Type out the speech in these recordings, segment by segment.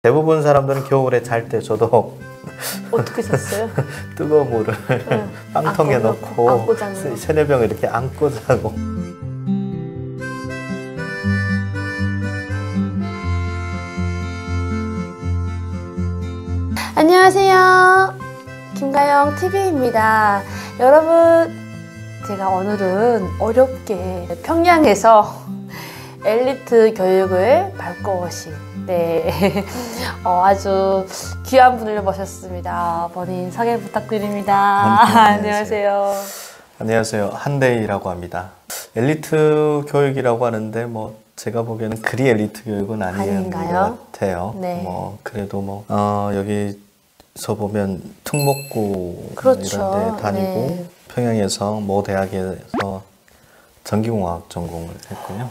대부분 사람들은 겨울에 잘 때 저도 어떻게 잤어요? 뜨거운 물을 빵통에 넣고 세네 병을 이렇게 안고 자고. 안녕하세요. 김가영 TV입니다. 여러분, 제가 오늘은 어렵게 평양에서 엘리트 교육을 밟고 오신 아주 귀한 분을 모셨습니다. 본인 소개 부탁드립니다. 안녕하세요. 안녕하세요. 한대희라고 합니다. 엘리트 교육이라고 하는데 제가 보기에는 그리 엘리트 교육은 아닌가요? 것 같아요. 네. 그래도 여기서 보면 특목고 그렇죠. 이런 데 다니고 네. 평양에서 모 대학에서 전기공학 전공을 했고요.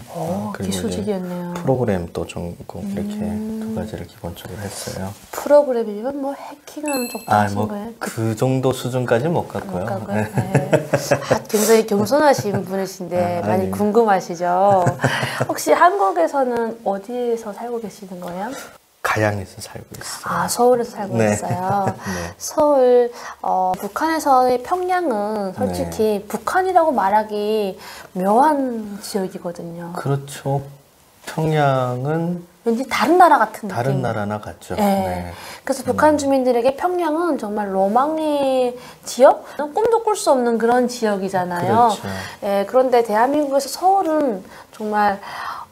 그리고 기술직이었네요. 프로그램 또 전공 이렇게 두 가지를 기본적으로 했어요. 프로그램이면 해킹하는 쪽도 하신 거예요? 그 정도 수준까지는 못 갔고요. 네. 굉장히 겸손하신 분이신데 많이 궁금하시죠? 혹시 한국에서는 어디에서 살고 계시는 거예요? 가양에서 살고 있어요. 서울에서 살고 있어요. 네. 서울, 북한에서의 평양은 솔직히 북한이라고 말하기 묘한 지역이거든요. 그렇죠. 평양은 왠지 다른 나라 같은 다른 느낌. 나라나 같죠. 네. 그래서 북한 주민들에게 평양은 정말 로망의 지역? 꿈도 꿀 수 없는 그런 지역이잖아요. 그렇죠. 그런데 대한민국에서 서울은 정말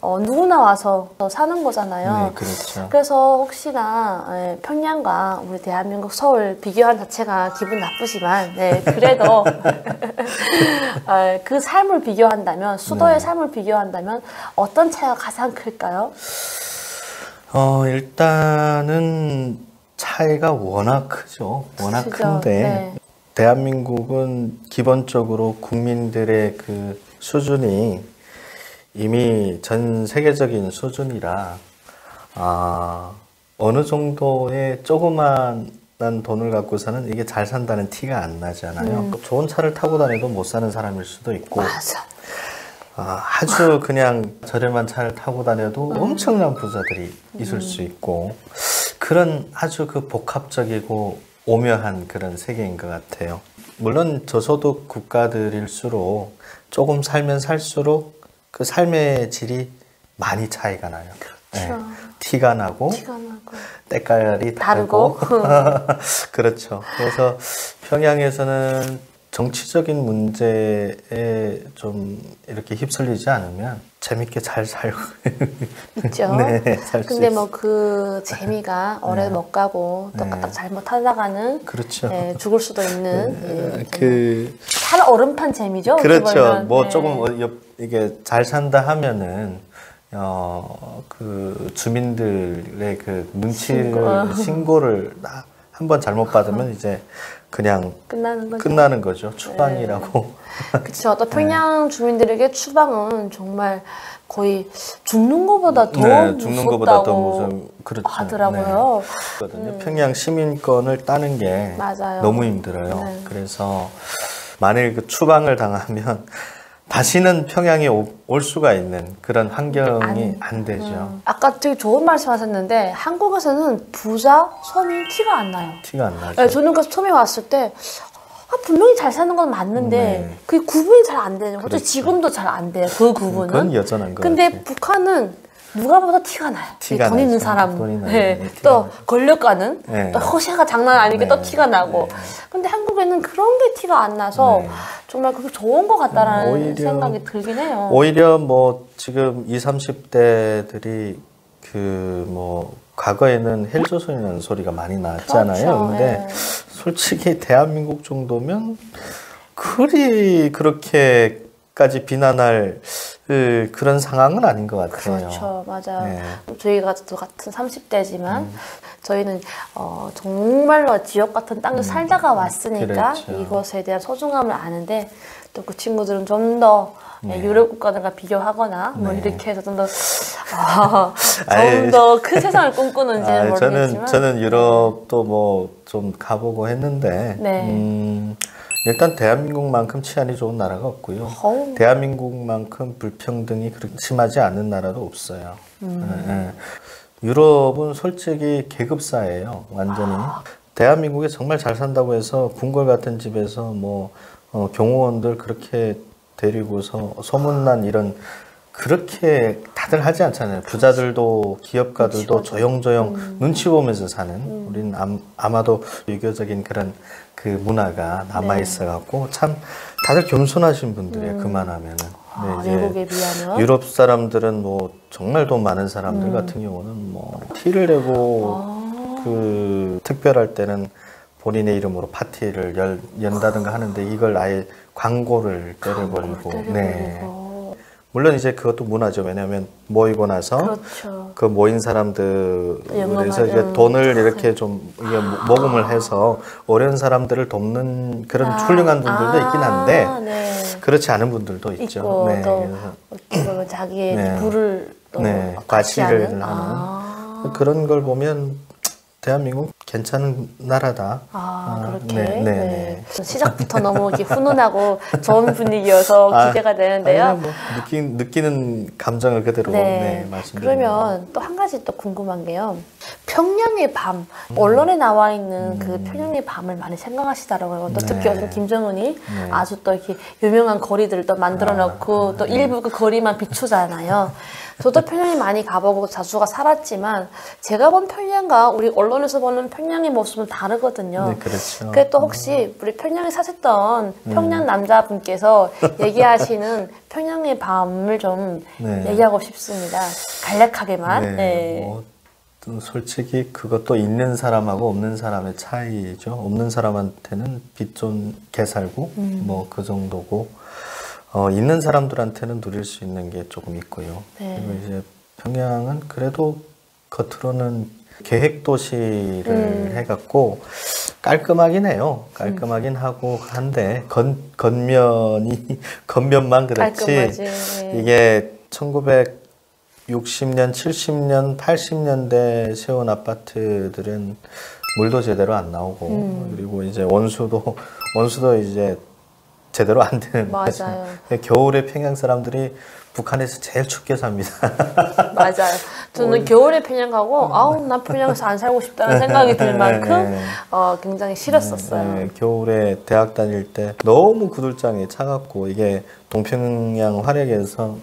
누구나 와서 사는 거잖아요. 네, 그렇죠. 그래서 혹시나 평양과 우리 대한민국 서울 비교한 자체가 기분 나쁘지만 그래도 그 삶을 비교한다면, 수도의 삶을 비교한다면 어떤 차이가 가장 클까요? 일단은 차이가 워낙 크죠. 워낙 큰데 대한민국은 기본적으로 국민들의 그 수준이 이미 전 세계적인 수준이라 어느 정도의 조그만 돈을 갖고서는 이게 잘 산다는 티가 안 나잖아요. 좋은 차를 타고 다녀도 못 사는 사람일 수도 있고 맞아. 아주 그냥 저렴한 차를 타고 다녀도 엄청난 부자들이 있을 수 있고 그런 아주 그 복합적이고 오묘한 그런 세계인 것 같아요. 물론 저소득 국가들일수록 조금 살면 살수록 그 삶의 질이 많이 차이가 나요. 그렇죠. 티가 나고 때깔이 다르고 그렇죠. 그래서 평양에서는 정치적인 문제에 좀 이렇게 휩쓸리지 않으면 재밌게 잘 살고 있죠. 네, 살 수 근데 있어요. 그 재미가 오래 못 가고 또 까딱 잘못하다가는 그렇죠. 죽을 수도 있는 살 얼음판 재미죠. 그렇죠. 조금 이게 잘 산다 하면은 그 주민들의 그 신고를 한번 잘못 받으면 이제 그냥 끝나는 거죠. 추방이라고. 그렇죠. 또 평양 주민들에게 추방은 정말 거의 죽는 것보다 더 무섭다고 그렇죠. 하더라고요. 평양 시민권을 따는 게 맞아요. 너무 힘들어요. 그래서 만일 그 추방을 당하면 다시는 평양에 올 수가 있는 그런 환경이 안 되죠. 아까 되게 좋은 말씀 하셨는데 한국에서는 부자, 손이 티가 안 나요. 티가 안 나죠. 저는 그래서 처음에 왔을 때 분명히 잘 사는 건 맞는데 그게 구분이 잘 안 되는 거죠. 그렇죠. 지금도 잘 안 돼요. 그 구분은. 그건 여전한 거 근데 같아요. 북한은 누가 봐도 티가 나요. 돈 있는 사람, 또 권력가는 또 허세가 장난 아니게 또 티가 나고. 근데 한국에는 그런 게 티가 안 나서 정말 그게 좋은 것 같다라는 생각이 들긴 해요. 오히려 지금 20, 30대들이 과거에는 헬조선이라는 소리가 많이 나왔잖아요. 그렇죠. 근데 솔직히 대한민국 정도면 그렇게까지 비난할 그런 상황은 아닌 것 같아요. 그렇죠. 맞아요. 저희가 같은 30대지만 저희는 정말로 지옥 같은 땅에 살다가 왔으니까 이것에 대한 소중함을 아는데 또 그 친구들은 좀 더 유럽 국가들과 비교하거나 이렇게 해서 좀 더 큰 세상을 꿈꾸는지는 모르겠지만 저는 유럽도 좀 가보고 했는데 일단 대한민국만큼 치안이 좋은 나라가 없고요. 대한민국만큼 불평등이 그렇게 심하지 않은 나라도 없어요. 유럽은 솔직히 계급사예요. 완전히. 대한민국에 정말 잘 산다고 해서 궁궐 같은 집에서 뭐 경호원들 그렇게 데리고서 소문난 이런 그렇게 다들 하지 않잖아요. 부자들도 기업가들도 조용조용 눈치 보면서 사는 우리는 아마도 유교적인 그런 그 문화가 남아 있어 갖고 참 다들 겸손하신 분들이에요. 그만하면은. 외국에 비하면 유럽 사람들은 뭐 정말 돈 많은 사람들 같은 경우는 뭐 티를 내고 그 특별할 때는 본인의 이름으로 파티를 연다든가 하는데 이걸 아예 광고를 때려버리고. 네. 물론 이제 그것도 문화죠. 왜냐하면 모이고 나서 그렇죠. 그 모인 사람들에서 이제 돈을 이렇게 좀 이게 모금을 해서 어려운 사람들을 돕는 그런 훌륭한 분들도 있긴 한데 그렇지 않은 분들도 있죠. 있고 또 자기의 부를 또 과시를 하는 그런 걸 보면 대한민국 괜찮은 나라다. 그렇게. 시작부터 너무 이렇게 훈훈하고 좋은 분위기여서 기대가 되는데요. 뭐 느끼는 감정을 그대로 말씀드립니다. 그러면 또 한 가지 또 궁금한 게요. 평양의 밤, 언론에 나와 있는 그 평양의 밤을 많이 생각하시더라고요. 또 특히 요즘 김정은이 아주 또 이렇게 유명한 거리들을 또 만들어 놓고 또 일부 그 거리만 비추잖아요. 저도 평양에 많이 가보고 자주가 살았지만 제가 본 평양과 우리 언론에서 보는 평양의 모습은 다르거든요. 네, 그렇죠. 그래 또 혹시 우리 평양에 사셨던 평양 남자분께서 얘기하시는 평양의 밤을 좀 얘기하고 싶습니다. 간략하게만. 뭐 솔직히 그것도 있는 사람하고 없는 사람의 차이죠. 없는 사람한테는 빚 좀 개살고 뭐 그 정도고 있는 사람들한테는 누릴 수 있는 게 조금 있고요. 그리고 이제 평양은 그래도 겉으로는 계획도시를 해갖고 깔끔하긴 해요. 깔끔하긴 하고 한데 겉면만 그렇지 이게 1960년, 70년, 80년대 세운 아파트들은 물도 제대로 안 나오고 그리고 이제 원수도 이제 제대로 안 되는 거죠. 겨울에 평양 사람들이 북한에서 제일 춥게 삽니다. 맞아요. 저는 겨울에 평양 가고 난 평양에서 안 살고 싶다는 생각이 들 만큼 굉장히 싫었었어요. 겨울에 대학 다닐 때 너무 구들장이 차갑고 이게 동평양 화력에서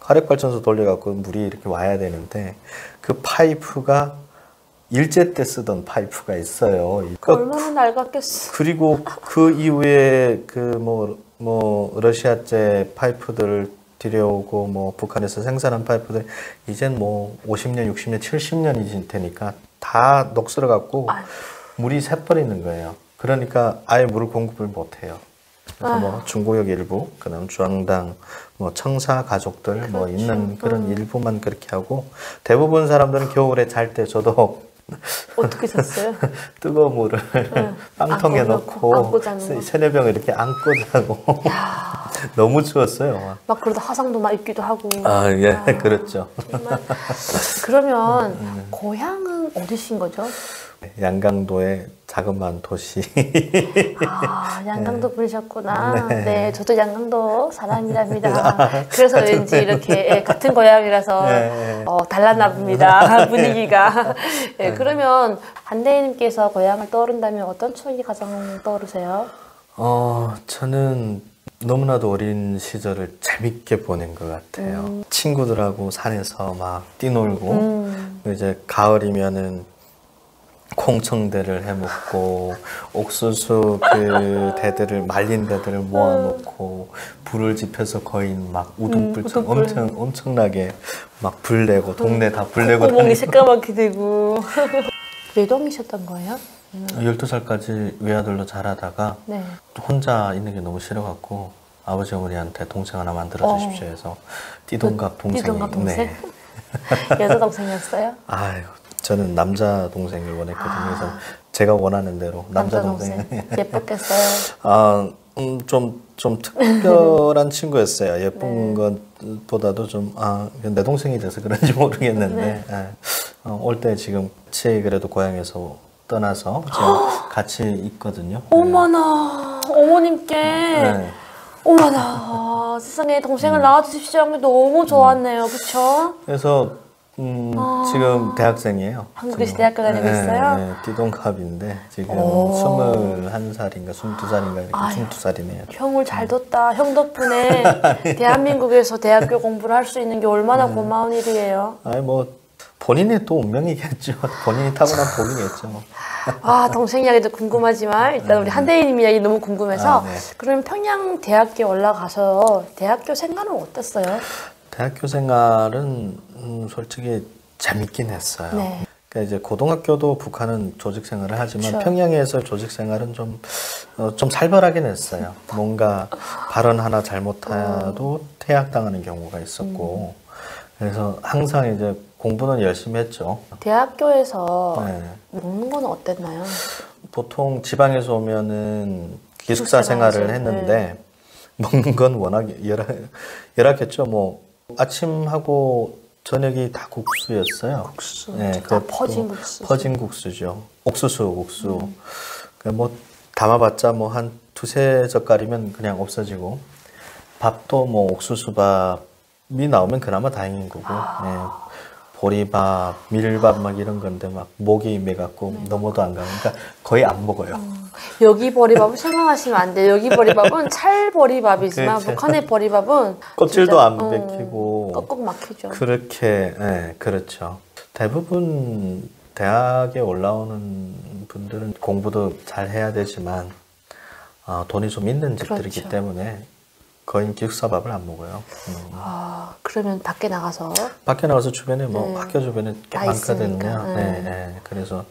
화력발전소 돌려갖고 물이 이렇게 와야 되는데 그 파이프가 일제 때 쓰던 파이프가 있어요. 얼마나 낡았겠어. 그리고 그 이후에 그 뭐 러시아제 파이프들을 들여오고 뭐 북한에서 생산한 파이프들 이젠 뭐 50년, 60년, 70년이 되니까 다 녹슬어 갖고 물이 새버리는 거예요. 그러니까 아예 물을 공급을 못 해요. 그래서 뭐 중구역 일부, 그다음 주황당, 뭐 청사 가족들 뭐 있는 그런 일부만 그렇게 하고 대부분 사람들은 겨울에 잘 때 저도 어떻게 잤어요? 뜨거운 물을 빵통에 넣고 세네 병을 이렇게 안고 자고 너무 추웠어요. 막 그러다 화상도 막 입기도 하고. 그렇죠. 정말. 그러면 고향은 어디신 거죠? 양강도의 자그마한 도시. 양강도 분이셨구나. 네, 저도 양강도 사람이랍니다. 그래서 왠지 이렇게 같은 고향이라서 달랐나 봅니다. 분위기가. 그러면 한대희님께서 고향을 떠오른다면 어떤 추억이 가장 떠오르세요? 저는 너무나도 어린 시절을 재밌게 보낸 것 같아요. 친구들하고 산에서 막 뛰놀고 이제 가을이면은 콩청대를 해먹고 옥수수 그 대들을 말린 대들을 모아놓고 불을 지펴서 거의 막 우등불처럼 엄청나게 막 불 내고 동네 다 불 내고 콧구멍이 새까맣게 되고. 외동이셨던 거예요? 12살까지 외아들로 자라다가 혼자 있는 게 너무 싫어갖고 아버지 어머니한테 동생 하나 만들어 주십시오 해서 띠동갑 동생이. 띠동갑 동생? 여자 동생이었어요? 아유, 저는 남자 동생을 원했거든요. 그래서 제가 원하는 대로 남자 동생. 예뻤겠어요? 좀 특별한 친구였어요. 예쁜 것보다도 좀 내 동생이 돼서 그런지 모르겠는데 올 때 지금 같이 그래도 고향에서 떠나서 지금 같이 있거든요. 어머나, 어머님께 어머나, 세상에 동생을 낳아주십시오 하는 게 너무 좋았네요. 그쵸? 그래서 지금 대학생이에요. 한국에서 대학교 다니고 있어요? 네, 띠동갑인데 지금 오. 21살인가 22살인가 이렇게 22살이네요. 형을 잘 뒀다. 형 덕분에 대한민국에서 대학교 공부를 할 수 있는 게 얼마나 고마운 일이에요. 아니 뭐 본인의 또 운명이겠죠. 본인이 타고난 복이겠죠. 아, 동생 이야기도 궁금하지만 일단 우리 한대희님 이야기 너무 궁금해서 네. 그럼 평양 대학교 올라가서 대학교 생활은 어땠어요? 대학교 생활은 솔직히 재밌긴 했어요. 네. 그러니까 이제 고등학교도 북한은 조직 생활을 하지만 그쵸. 평양에서 조직 생활은 좀 살벌하긴 했어요. 뭔가 발언 하나 잘못해도 퇴학당하는 경우가 있었고 그래서 항상 이제 공부는 열심히 했죠. 대학교에서 네. 먹는 건 어땠나요? 보통 지방에서 오면은 기숙사 생활을 했는데 먹는 건 워낙 열악했죠. 뭐 아침하고 저녁이 다 국수였어요. 국수. 네, 진짜 그것도 퍼진 국수. 퍼진 국수죠. 옥수수. 그러니까 뭐 담아봤자 뭐 한 두세 젓갈이면 그냥 없어지고 밥도 뭐 옥수수밥이 나오면 그나마 다행인 거고. 네. 보리밥, 밀밥 막 이런 건데 막 목이 매갖고 넘어도 안 가고 그러니까 거의 안 먹어요. 여기 보리밥을 생각하시면 안 돼요. 여기 보리밥은 찰보리밥이지만 그렇죠. 북한의 보리밥은 껍질도 진짜, 안 벗기고 꺽꺽 막히죠. 그렇게 그렇죠. 대부분 대학에 올라오는 분들은 공부도 잘 해야 되지만 돈이 좀 있는 집들이기 그렇죠. 때문에 거의 기숙사밥을 안 먹어요. 그러면 밖에 나가서 밖에 나가서 주변에 뭐 학교 주변에 꽤 다 많거든요. 있으니까. 네. 그래서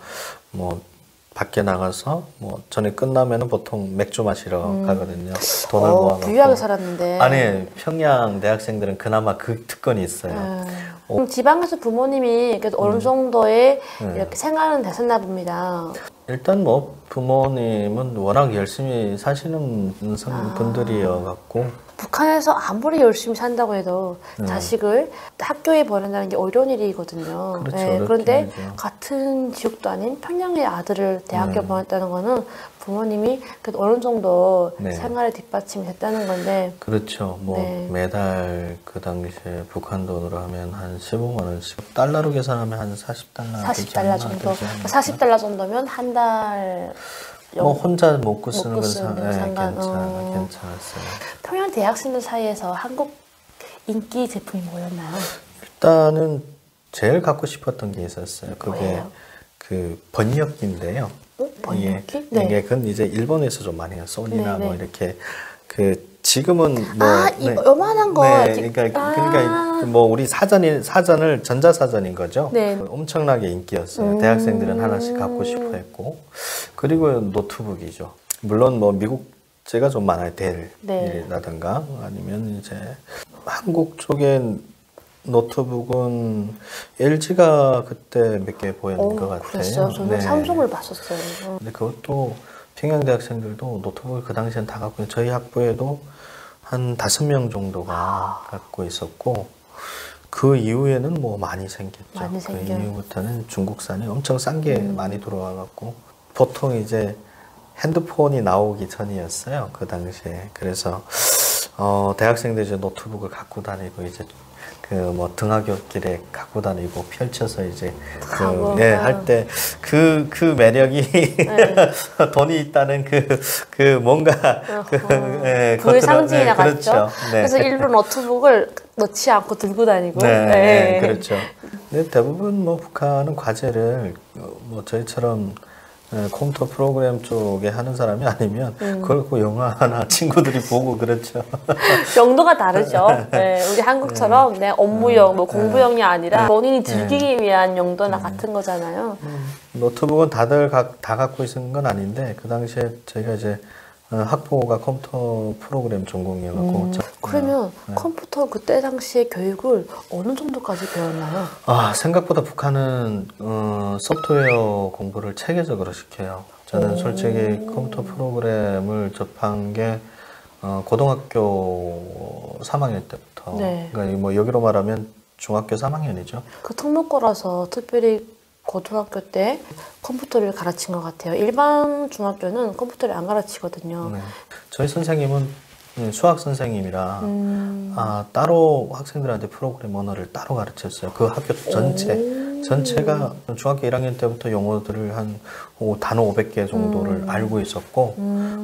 뭐 밖에 나가서 뭐 전에 끝나면은 보통 맥주 마시러 가거든요. 돈을 모아놓고. 부유하게 살았는데. 아니 평양 대학생들은 그나마 그 특권이 있어요. 그럼 지방에서 부모님이 그래도 어느 정도의 네. 이렇게 생활은 되셨나 봅니다. 일단 뭐 부모님은 워낙 열심히 사시는 분들이어갖고 북한에서 아무리 열심히 산다고 해도 자식을 학교에 보낸다는 게 어려운 일이거든요. 그렇죠, 네, 어렵긴 그런데 하죠. 같은 지역도 아닌 평양의 아들을 대학교 보냈다는 거는 부모님이 그래도 어느 정도 네. 생활의 뒷받침이 됐다는 건데 그렇죠. 뭐 네. 매달 그 당시에 북한 돈으로 하면 한 15만 원씩 달러로 계산하면 한 40달러 40달러 정도, 40달러 정도면 한 달 뭐 혼자 먹고 쓰는 먹고 건 쓰는 상관- 괜찮았어요. 평양 대학생들 사이에서 한국 인기 제품이 뭐였나요? 일단은 제일 갖고 싶었던 게 있었어요. 그게 뭐예요? 그 번역기인데요. 번역기? 이게 그건 이제 일본에서 좀 많이 해요. 소니나 네, 뭐 네. 이렇게 그 지금은 뭐 이 요만한 거. 네, 그러니까 뭐 우리 사전을 전자사전인 거죠. 네. 엄청나게 인기였어요. 대학생들은 하나씩 갖고 싶어했고 그리고 노트북이죠. 물론 뭐 미국제가 좀 많아요. 델이라든가 아니면 이제 한국 쪽엔 노트북은 LG가 그때 몇 개 보였는 것 같아요. 그랬어요. 저는 삼성을 봤었어요. 근데 그것도 평양 대학생들도 노트북을 그 당시엔 다 갖고 저희 학부에도 한 5명 정도가 갖고 있었고 그 이후에는 뭐 많이 생겼죠. 많이 그 생겨요. 이후부터는 중국산이 엄청 싼 게 많이 들어와 갖고 보통 이제 핸드폰이 나오기 전이었어요. 그 당시에. 그래서 대학생들이 이제 노트북을 갖고 다니고 이제 그 뭐 등하굣길에 갖고 다니고 펼쳐서 이제 할 때 그 매력이 돈이 있다는 그 뭔가 그의 상징이 나갔죠. 그렇죠. 네. 그래서 일부 노트북을 넣지 않고 들고 다니고. 그렇죠. 근데 대부분 뭐 북한은 과제를 뭐 저희처럼 컴퓨터 프로그램 쪽에 하는 사람이 아니면 그걸 그 영화 하나 친구들이 보고 그렇죠. 용도가 다르죠. 우리 한국처럼 업무용, 뭐 공부용이 아니라 본인이 즐기기 위한 용도나 같은 거잖아요. 노트북은 다들 다 갖고 있는 건 아닌데 그 당시에 저희가 이제 학부가 컴퓨터 프로그램 전공이어갖고 그러면 컴퓨터 그때 당시에 교육을 어느 정도까지 배웠나요? 생각보다 북한은 소프트웨어 공부를 체계적으로 시켜요. 저는 솔직히 컴퓨터 프로그램을 접한 게 고등학교 3학년 때부터 그러니까 뭐 여기로 말하면 중학교 3학년이죠. 그 특목고라서 특별히 고등학교 때 컴퓨터를 가르친 것 같아요. 일반 중학교는 컴퓨터를 안 가르치거든요. 저희 선생님은 수학 선생님이라 따로 학생들한테 프로그램 언어를 따로 가르쳤어요. 그 학교 전체가 중학교 1학년 때부터 영어들을 한 단어 500개 정도를 알고 있었고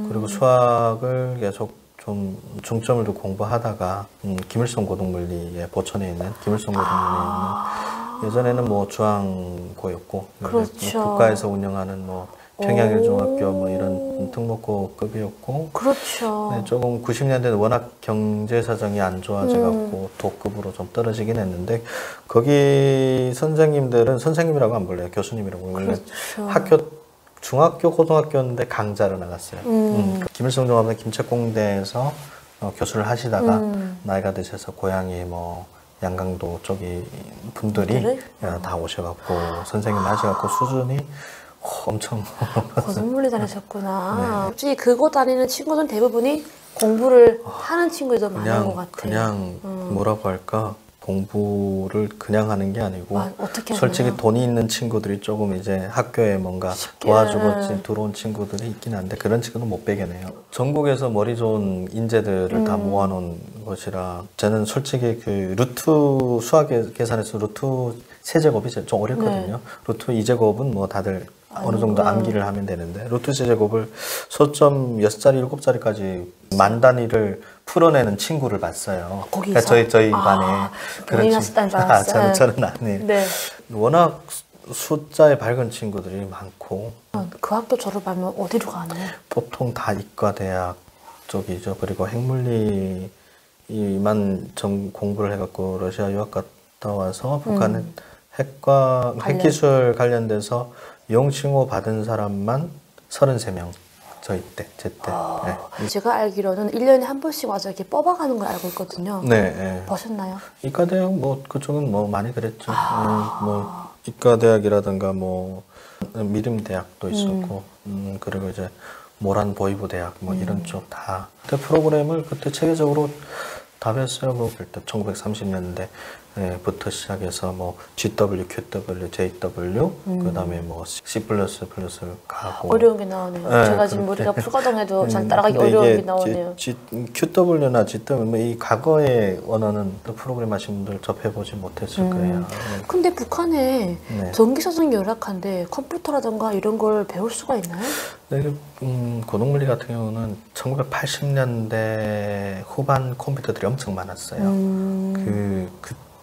그리고 수학을 계속 좀 중점을 두고 공부하다가 김일성 고등물리에 보천에 있는 김일성 고등물리에 있는 예전에는 뭐 중앙고였고 그렇죠. 국가에서 운영하는 뭐 평양일중학교 뭐 이런 특목고급이었고 그렇죠. 네, 조금 90년대는 워낙 경제 사정이 안 좋아져갖고 도급으로 좀 떨어지긴 했는데 거기 선생님들은 선생님이라고 안 불러요. 교수님이라고 불러요. 그렇죠. 학교 중학교 고등학교인데 강좌를 나갔어요. 김일성 종합대 김책공대에서 교수를 하시다가 나이가 드셔서 고향이 뭐 양강도 쪽이 분들이 다 오셔갖고 선생님 하셔갖고 수준이 엄청 고등물리 다니셨구나. 네. 솔직히 그거 다니는 친구들은 대부분이 공부를 하는 친구들도 많은 것 같아요. 그냥 뭐라고 할까? 공부를 그냥 하는 게 아니고 어떻게 솔직히 돈이 있는 친구들이 조금 이제 학교에 뭔가 도와주고 들어온 친구들이 있긴 한데 그런 친구는 못 빼겠네요. 전국에서 머리 좋은 인재들을 다 모아놓은 것이라 저는 솔직히 그 루트 수학 계산에서 루트 세제곱이 좀 어렵거든요. 루트 2제곱은 뭐 다들 어느 정도 암기를 하면 되는데 루트 세제곱을 소점 6자리 7자리까지 만 단위를 풀어내는 친구를 봤어요. 거기서? 그러니까 저희 반에 본인이 하셨다는 줄 알았어요. 저는 아니에요. 네. 워낙 숫자에 밝은 친구들이 많고 그 학교 졸업하면 어디로 가나요? 보통 다 이과대학 쪽이죠. 그리고 핵물리만 공부를 해갖고 러시아 유학 갔다 와서 북한은 핵기술 관련돼서 영칭호 받은 사람만 33명. 제 때. 네. 제가 알기로는 1년에 한 번씩 와서 이렇게 뽑아가는 걸 알고 있거든요. 네. 보셨나요? 이과대학 뭐 그쪽은 뭐 많이 그랬죠. 뭐 이과대학이라든가 뭐 미림대학도 있었고 그리고 이제 모란 보이부대학 뭐 이런 쪽 다. 그때 프로그램을 그때 체계적으로 다 배웠어요. 뭐 그때 1930년대 부터 시작해서 뭐 GW, QW, JW 그다음에 뭐 C++ 가고 어려운 게 나오네요. 제가 지금 우리가 풀과정에도 잘 따라가기 어려운 게 나오네요. QW나 GW 뭐 이 과거의 언어는 또 프로그램 하신 분들 접해보지 못했을 거예요. 근데 북한에 전기사정이 열악한데 컴퓨터라든가 이런 걸 배울 수가 있나요? 네, 고등물리 같은 경우는 1980년대 후반 컴퓨터들이 엄청 많았어요.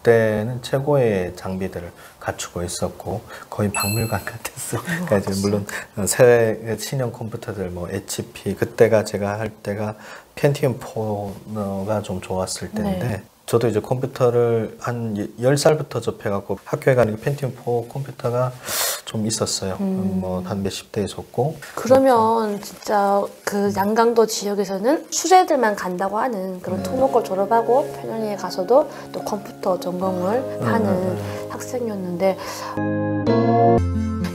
그때는 최고의 장비들을 갖추고 있었고 거의 박물관 같았어요. 그러니까 이제 물론 새 신형 컴퓨터들 뭐 HP 그때가 제가 할 때가 펜티움 4가 좀 좋았을 때인데 저도 이제 컴퓨터를 한 10살부터 접해갖고 학교에 가는 펜티움 4 컴퓨터가 좀 있었어요. 뭐 한 몇십 대 있었고. 그러면 진짜 그 양강도 지역에서는 수재들만 간다고 하는 그런 특목고를 졸업하고 평양에 가서도 또 컴퓨터 전공을 하는 학생이었는데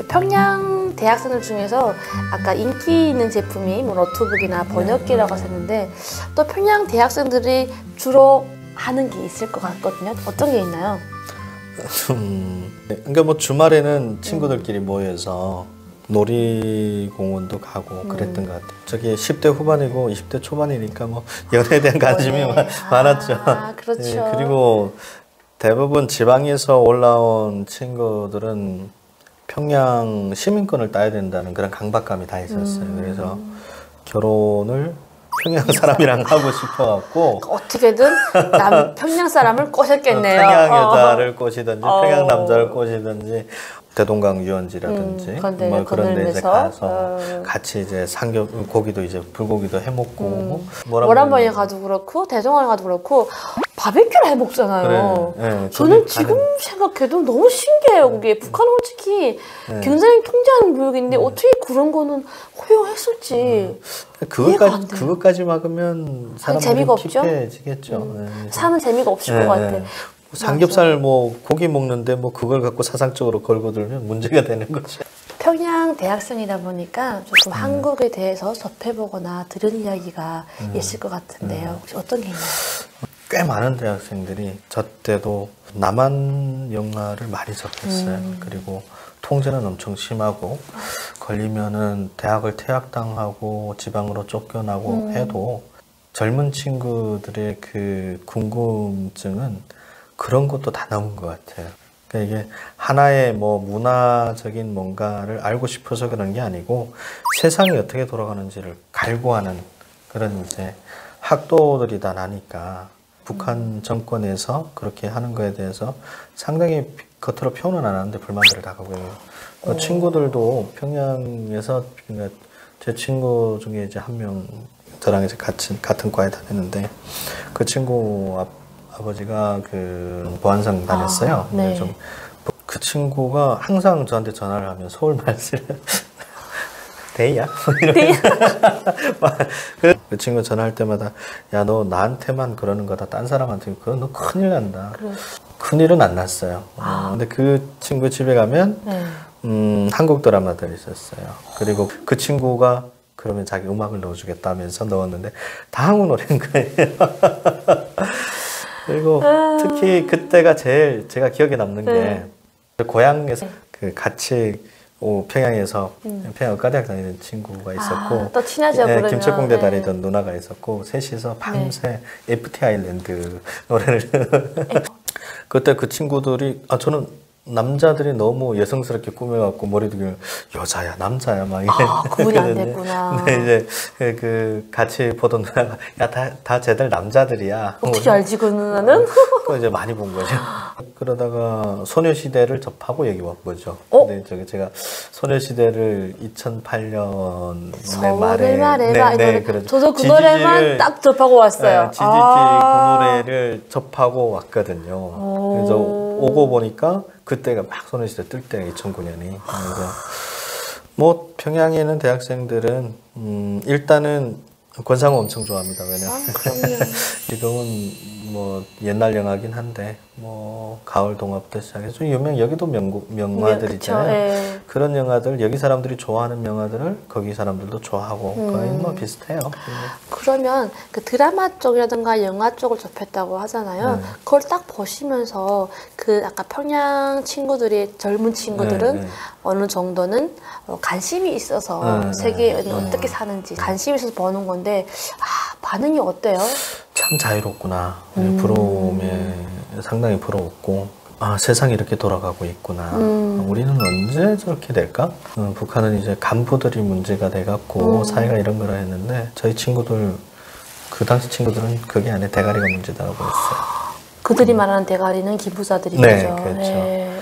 평양 대학생들 중에서 아까 인기 있는 제품이 뭐 노트북이나 번역기라고 하셨는데 또 평양 대학생들이 주로 하는 게 있을 것 같거든요. 어떤 게 있나요? 그러니까 뭐 주말에는 친구들끼리 모여서 놀이공원도 가고 그랬던 것 같아요. 저기 10대 후반이고 20대 초반이니까 뭐 연애에 대한 관심이 많았죠. 그렇죠. 네, 그리고 대부분 지방에서 올라온 친구들은 평양 시민권을 따야 된다는 그런 강박감이 다 있었어요. 그래서 결혼을 평양 사람이랑 하고 싶어갖고 어떻게든 평양 사람을 꼬셨겠네요. 평양 여자를 꼬시든지 평양 남자를 꼬시든지 대동강 유원지라든지 뭐 그런 데 이제 가서 같이 이제 고기도 이제 불고기도 해 먹고 모란번에 가도 그렇고 대동강에 가도 그렇고 바베큐를 해 먹잖아요. 그래, 저는 지금 생각해도 너무 신기해요. 그게 북한은 솔직히 굉장히 통제하는 구역인데 어떻게 그런 거는 허용했을지 그것까지 막으면 사람들이 피폐해지겠죠. 사는 재미가 없을 것 같아. 삼겹살 뭐 고기 먹는데 뭐 그걸 갖고 사상적으로 걸고 들면 문제가 되는 거죠. 평양 대학생이다 보니까 조금 한국에 대해서 접해보거나 들은 이야기가 있을 것 같은데요. 혹시 어떤 게 있나요? 꽤 많은 대학생들이 저 때도 남한 영화를 많이 접했어요. 그리고 통제는 엄청 심하고 걸리면은 대학을 퇴학당하고 지방으로 쫓겨나고 해도 젊은 친구들의 그 궁금증은 그런 것도 다 나온 것 같아요. 그러니까 이게 하나의 뭐 문화적인 뭔가를 알고 싶어서 그런 게 아니고 세상이 어떻게 돌아가는지를 갈구하는 그런 이제 학도들이 다 나니까 북한 정권에서 그렇게 하는 거에 대해서 상당히 겉으로 표현은 안 하는데 불만들을 다 가고 있는 친구들도 평양에서 그러니까 제 친구 중에 이제 한 명 저랑 이제 같은 과에 다녔는데 그 친구 아버지가 그 보안상 다녔어요. 근데 좀 그 친구가 항상 저한테 전화를 하면 서울 말씀 데이야? 그 친구 전화할 때마다 야, 너 나한테만 그러는 거다. 딴 사람한테 그건 너 큰일 난다. 큰일은 안 났어요. 근데 그 친구 집에 가면 한국 드라마들이 있었어요. 그리고 그 친구가 그러면 자기 음악을 넣어주겠다면서 넣었는데 다 한국 노래인 거예요. 그리고 특히 그때가 제일 제가 기억에 남는 게 고향에서 그 같이 평양에서 평양 의과대학 다니는 친구가 있었고 또 친하죠. 네, 김책공대 다니던 누나가 있었고 셋이서 밤새 FT 아일랜드 노래를 그때 그 친구들이 저는 남자들이 너무 여성스럽게 꾸며갖고 머리도 그냥 여자야 남자야 막 구분이 안 됐구나. 근데 이제 그 같이 보던 누나가 야 다 쟤들 남자들이야. 어떻게 알지 그 누나는? 그거 이제 많이 본 거죠. 그러다가 소녀시대를 접하고 여기 온 거죠. 근데 제가 소녀시대를 2008년 말에 그렇죠. 저도 그 노래만 딱 접하고 왔어요. 지지지 그 노래를 접하고 왔거든요. 그래서 오고 보니까 그때가 막 소녀시대 뜰 때가 2009년이. 그래서 뭐 평양에 있는 대학생들은 일단은 권상우 엄청 좋아합니다. 왜냐면 지금은 뭐 옛날 영화긴 한데 뭐 가을 동화부터 시작해서 좀 여기도 명화들 있잖아요. 그런 영화들 여기 사람들이 좋아하는 영화들을 거기 사람들도 좋아하고 거의 뭐 비슷해요. 그러면 그 드라마 쪽이라든가 영화 쪽을 접했다고 하잖아요. 그걸 딱 보시면서 그 아까 평양 친구들이 젊은 친구들은 어느 정도는 관심이 있어서 세계에 어떻게 사는지 관심이 있어서 보는 건데 반응이 어때요? 참 자유롭구나. 부러움에 상당히 부러웠고 세상이 이렇게 돌아가고 있구나. 우리는 언제 저렇게 될까? 북한은 이제 간부들이 문제가 돼갖고 사회가 이런 거라 했는데 저희 친구들 그 당시 친구들은 그게 아니라 대가리가 문제다라고 했어요. 그들이 말하는 대가리는 기부자들이 네, 거죠. 그렇죠. 네.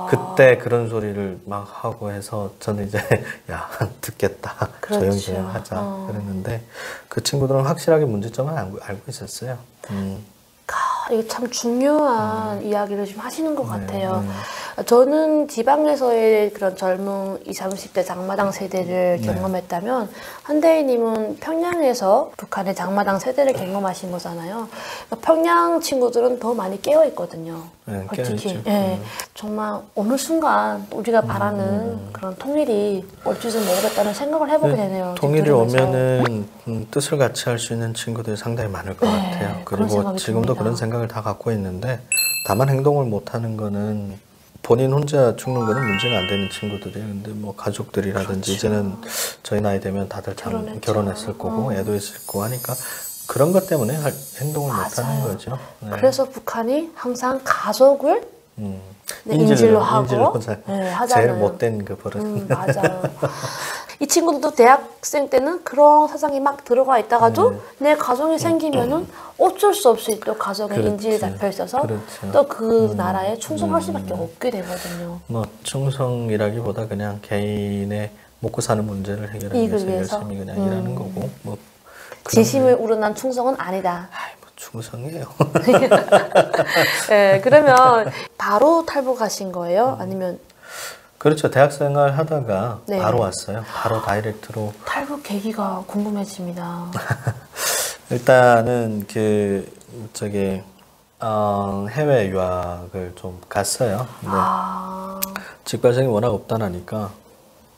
그때 그런 소리를 막 하고 해서 저는 이제 야 듣겠다. 그렇죠. 조용히 하자 그랬는데 그 친구들은 확실하게 문제점을 알고 있었어요. 이게 참 중요한 이야기를 지금 하시는 것 같아요. 저는 지방에서의 그런 젊은 20, 30대 장마당 세대를 경험했다면 한대희님은 평양에서 북한의 장마당 세대를 경험하신 거잖아요. 그러니까 평양 친구들은 더 많이 깨어있거든요. 솔직히. 정말 어느 순간 우리가 바라는 그런 통일이 올지도 모르겠다는 생각을 해보게 되네요. 통일이 오면은 뜻을 같이 할 수 있는 친구들이 상당히 많을 것 같아요. 그리고 지금도 듭니다. 그런 생각을 다 갖고 있는데 다만 행동을 못하는 거는 본인 혼자 죽는 거는 문제가 안 되는 친구들이에요. 근데 뭐 가족들이라든지 이제는 저희 나이 되면 다들 결혼했을 거고 애도 있을 거고 하니까 그런 것 때문에 행동을 못하는 거죠. 그래서 북한이 항상 가족을 인질로 하고 하잖아요. 제일 못된 그 버릇. 맞아요. 이 친구들도 대학생 때는 그런 세상이 막 들어가 있다가도 내 가정이 생기면은 어쩔 수 없이 또 가정에 인질이 잡혀 있어서 또 그 나라에 충성할 수밖에 없게 되거든요. 뭐 충성이라기보다 그냥 개인의 먹고 사는 문제를 해결하기 위해서 열심히 그냥 일하는 거고 뭐 진심을 우러난 충성은 아니다. 뭐 충성이에요. 네, 그러면 바로 탈북하신 거예요? 아니면? 그렇죠. 대학생활 하다가 바로 왔어요. 바로 다이렉트로. 탈북 계기가 궁금해집니다. 일단은 해외 유학을 좀 갔어요. 직발생이 워낙 없다나니까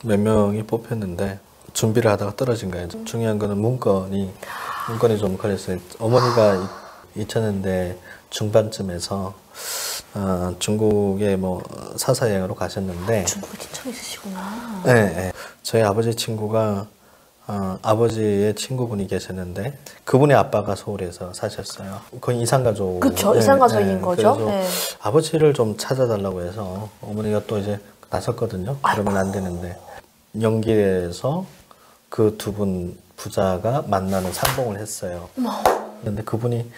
몇 명이 뽑혔는데 준비를 하다가 떨어진 거예요. 중요한 거는 문건이 좀 걸렸어요. 어머니가 2000년대 중반쯤에서 중국에 뭐 사사여행으로 가셨는데 중국에 친척이 있으시구나. 네. 저희 아버지 친구가 아버지의 친구분이 계셨는데 그분의 아빠가 서울에서 사셨어요. 거의 이산가족. 그렇죠. 이산가족인 거죠. 그래서 네. 아버지를 좀 찾아달라고 해서 어머니가 또 이제 나섰거든요. 그러면 안 되는데 연길에서 그 두 분 부자가 만나는 상봉을 했어요. 그런데 그분이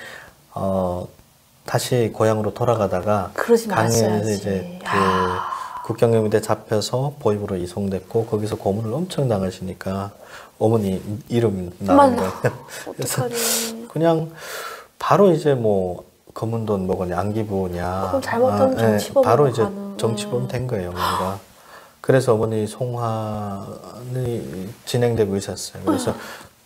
다시 고향으로 돌아가다가 강에서 이제 그 국경경비대 잡혀서 보육으로 이송됐고 거기서 고문을 엄청 당하시니까 어머니 이름이 나온 거예요. 그래서 그냥 바로 이제 뭐 검은 돈 먹으냐 안기부냐 그럼 잘못하면 정치범으로 바로 이제 가는. 정치범 된 거예요 어머니가. 그래서 어머니 송환이 진행되고 있었어요. 그래서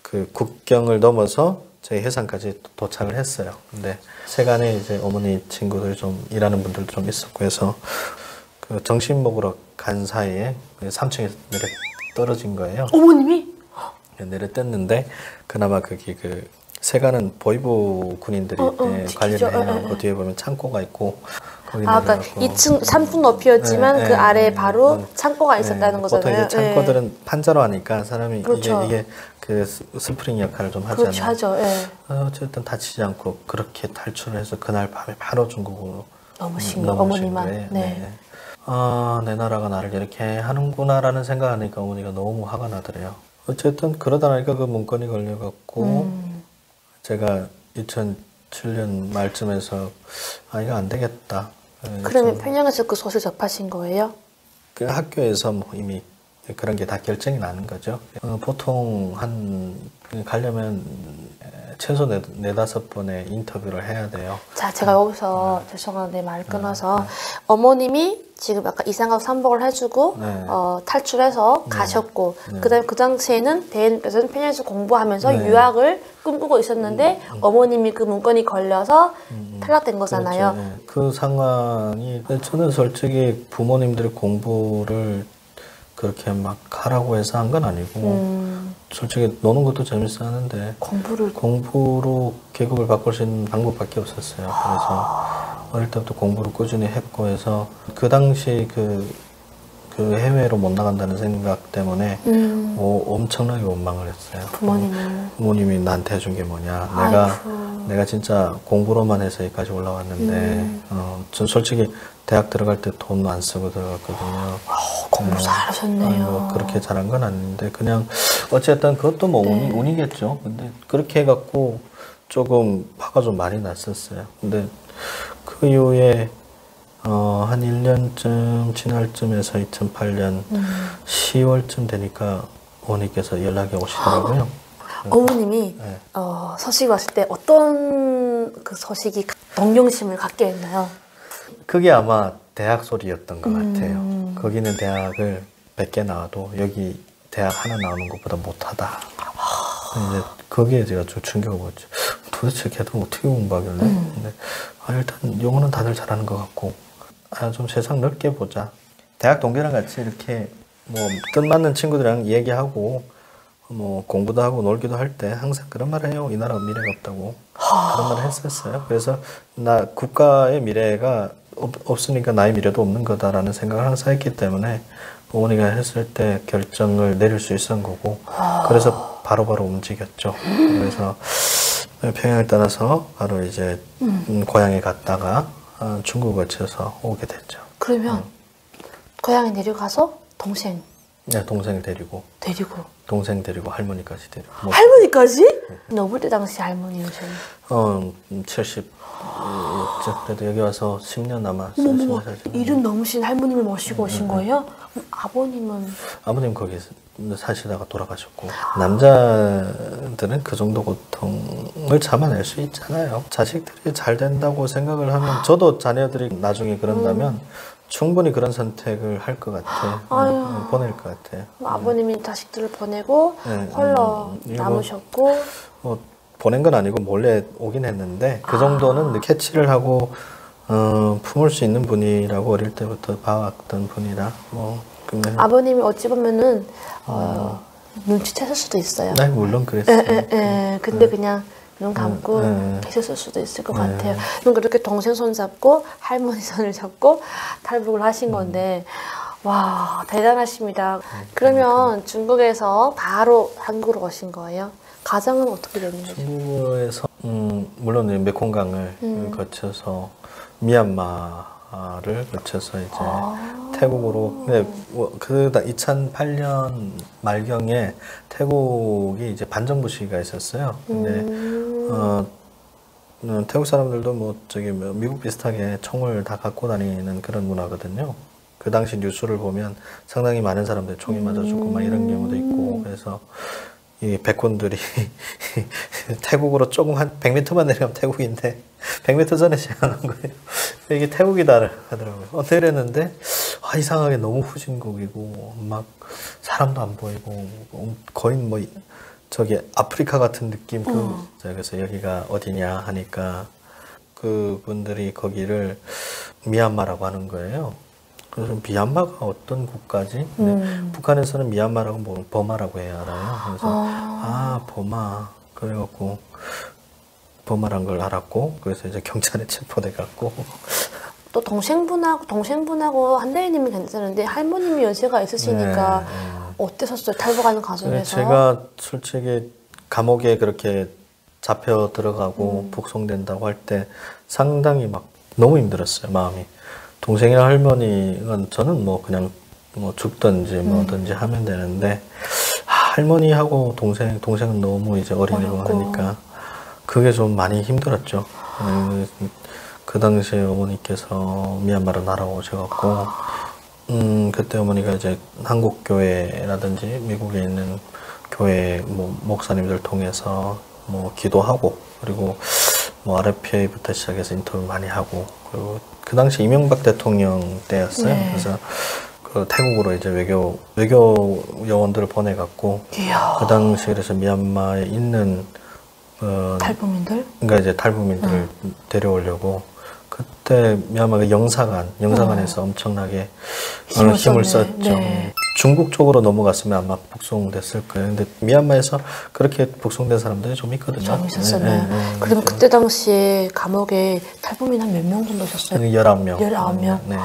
그 국경을 넘어서 저희 해상까지 도착을 했어요. 근데 세간에 이제 어머니 친구들 좀 일하는 분들도 좀 있었고 해서 그 점심 먹으러 간 사이에 3층에서 내려 떨어진 거예요. 어머님이? 내려 뗐는데 그나마 거기 그 세간은 보이부 군인들이 관리를 해요. 그 뒤에 보면 창고가 있고 거기 그러니까 2층 3층 높이였지만 그 아래에 바로 창고가 있었다는 거잖아요. 보통 이제 창고들은 판자로 하니까 사람이 그렇죠. 이게 그 스프링 역할을 좀 하잖아요. 그렇죠, 하죠. 어쨌든 다치지 않고 그렇게 탈출을 해서 그날 밤에 바로 중국으로 넘으신 거예요. 어머니만. 네. 내 나라가 나를 이렇게 하는구나라는 생각하니까 어머니가 너무 화가 나더래요. 어쨌든 그러다 나니까 그 문건이 걸려갖고 제가 2007년 말쯤에서 이거 안 되겠다. 그러면 평양에서 그 소식 접하신 거예요? 그 학교에서 뭐 이미 그런 게 다 결정이 나는 거죠. 보통 가려면 최소 4-5번의 인터뷰를 해야 돼요. 자, 제가 여기서 죄송한데 말 끊어서 어머님이 지금 약간 이산가족 상봉을 해주고 탈출해서 가셨고 그다음에 그 당시에는 대인께서는 평양에서 공부하면서 유학을 꿈꾸고 있었는데 어머님이 그 문건이 걸려서 탈락된 거잖아요. 그렇죠. 그 상황이 저는 솔직히 부모님들의 공부를 그렇게 막 하라고 해서 한 건 아니고 솔직히 노는 것도 재밌어 하는데 공부로 계급을 바꿀 수 있는 방법밖에 없었어요. 그래서 어릴 때부터 공부를 꾸준히 했고 해서 그 당시 그 해외로 못 나간다는 생각 때문에 엄청나게 원망을 했어요. 부모님이 나한테 해준 게 뭐냐. 내가 진짜 공부로만 해서 여기까지 올라왔는데 전 솔직히 대학 들어갈 때 돈 안 쓰고 들어갔거든요. 공부 잘하셨네요. 뭐 그렇게 잘한 건 아닌데 그냥 어쨌든 그것도 뭐 운이겠죠. 근데 그렇게 해갖고 조금 화가 좀 많이 났었어요. 근데 그 이후에 한 1년쯤 지날 쯤에서 2008년 10월쯤 되니까 어머니께서 연락이 오시더라고요. 어머님이 서식이 왔을 때 어떤 그 서식이 동경심을 갖게 했나요? 그게 아마 대학 소리였던 것 같아요. 거기는 대학을 100개 나와도 여기 대학 하나 나오는 것보다 못하다. 이제 거기에 제가 좀 충격을 받죠. 도대체 걔도 어떻게 공부하길래? 근데 일단 영어는 다들 잘하는 것 같고 좀 세상 넓게 보자. 대학 동기랑 같이 이렇게 뭐 뜻맞는 친구들이랑 얘기하고 뭐 공부도 하고 놀기도 할 때 항상 그런 말을 해요. 이 나라가 미래가 없다고. 그런 말을 했었어요. 그래서 나 국가의 미래가 없으니까 나의 미래도 없는 거다라는 생각을 항상 했기 때문에 어머니가 했을 때 결정을 내릴 수 있었던 거고 그래서 바로바로 움직였죠. 그래서 평양을 떠나서 바로 이제 고향에 갔다가 중국을 거쳐서 오게 됐죠. 그러면 고향에 내려가서 동생? 네, 동생을 데리고 동생 데리고 할머니까지 데리고. 할머니까지? 너무 때 당시 할머니였어요. 70. 그래도 여기 와서 10년 남았어요. 어머머, 이름 넘으신 할머님을 모시고 오신 거예요? 아버님은? 아버님 거기서 사시다가 돌아가셨고 남자들은 그 정도 고통을 참아낼 수 있잖아요. 자식들이 잘 된다고 생각을 하면 저도 자녀들이 나중에 그런다면 충분히 그런 선택을 할 것 같아. 보낼 것 같아. 아버님이 자식들을 보내고 홀로 남으셨고 보낸 건 아니고 몰래 오긴 했는데 그 정도는 캐치를 하고 품을 수 있는 분이라고 어릴 때부터 봐왔던 분이라 아버님이 어찌 보면은 눈치챘을 수도 있어요. 네, 물론 그랬어요. 근데 그냥 눈 감고 계셨을 수도 있을 것 같아요. 그럼 그렇게 동생 손 잡고 할머니 손을 잡고 탈북을 하신 건데 와, 대단하십니다. 그러면 중국에서 바로 한국으로 오신 거예요? 가정은 어떻게 되는 거죠? 중국에서 물론 메콩강을 거쳐서 미얀마를 거쳐서 이제 태국으로. 근데 그 2008년 말경에 태국이 이제 반정부 시기가 있었어요. 근데 태국 사람들도 뭐 저기 미국 비슷하게 총을 다 갖고 다니는 그런 문화거든요. 그 당시 뉴스를 보면 상당히 많은 사람들이 총이 맞아 죽고 막 이런 경우도 있고, 그래서 이 백군들이 태국으로 조금 한 100m만 내려가면 태국인데 100m 전에 시작하는 거예요. 이게 태국이다 하더라고요. 내렸는데 이상하게 너무 후진국이고 막 사람도 안 보이고 거의 뭐 저기 아프리카 같은 느낌. 그래서 여기가 어디냐 하니까 그분들이 거기를 미얀마라고 하는 거예요. 그래서 미얀마가 어떤 국가지? 북한에서는 미얀마라고 뭐 버마라고 해야 알아요. 그래서 버마. 그래갖고 버마란 걸 알았고, 그래서 이제 경찰에 체포돼 갖고. 또 동생분하고 한대리님은 괜찮은데 할머님이 연세가 있으시니까 어땠었어요? 탈북하는 과정에서? 제가 솔직히 감옥에 그렇게 잡혀 들어가고 북송된다고 할 때 상당히 막 너무 힘들었어요, 마음이. 동생이랑 할머니는 저는 뭐 그냥 뭐 죽든지 뭐든지 하면 되는데 할머니하고 동생은 너무 이제 어리고 하니까 그게 좀 많이 힘들었죠. 그 당시에 어머니께서 미얀마로 날아오셔갖고 그때 어머니가 이제 한국 교회라든지 미국에 있는 교회 뭐 목사님들 통해서 뭐 기도하고, 그리고 뭐 RFA부터 시작해서 인터뷰 많이 하고, 그리고 그 당시 이명박 대통령 때였어요. 네. 그래서 그 태국으로 이제 외교 요원들을 보내갖고, 그 당시 그래서 미얀마에 있는 탈북민들? 그러니까 이제 탈북민들을 데려오려고 그때 미얀마가 영사관에서 엄청나게 힘을 썼죠. 네. 중국 쪽으로 넘어갔으면 아마 북송됐을 거예요. 근데 미얀마에서 그렇게 북송된 사람들이 좀 있거든요. 좀 있었어요. 그러면 그때 당시에 감옥에 탈북민 한 몇 명 정도 있었어요? 19명. 19명? 네.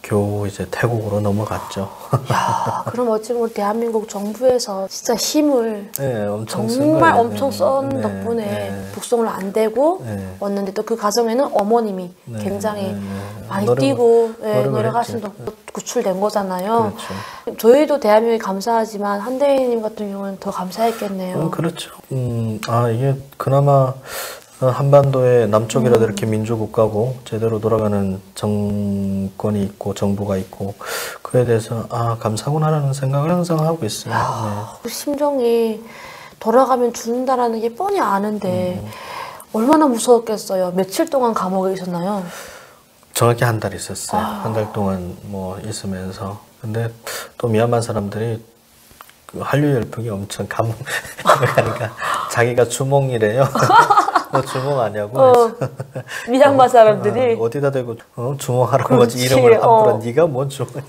겨우 이제 태국으로 넘어갔죠. 야, 그럼 어찌 보면 대한민국 정부에서 진짜 힘을 엄청 정말 엄청 쓴 덕분에 북송을 안 되고 왔는데, 또 그 과정에는 어머님이 굉장히 많이 뛰고 노력하신 덕분에 구출된 거잖아요. 그렇죠. 저희도 대한민국에 감사하지만 한대리님 같은 경우는 더 감사했겠네요. 그렇죠. 이게 그나마 한반도의 남쪽이라도 이렇게 민주국가고 제대로 돌아가는 정권이 있고 정부가 있고, 그에 대해서 감사구나라는 생각을 항상 하고 있어요. 그 심정이 돌아가면 죽는다라는 게 뻔히 아는데 얼마나 무서웠겠어요. 며칠 동안 감옥에 있었나요? 정확히 한 달 있었어요. 한 달 동안 뭐 있으면서. 근데 또 미얀마 사람들이 한류 열풍이 엄청 그러니까 자기가 주몽이래요. 너 주몽 아냐고. 미얀마 사람들이 어디다 대고 주몽하라고 하지 이름을 함부로 네가 뭔 주몽이야.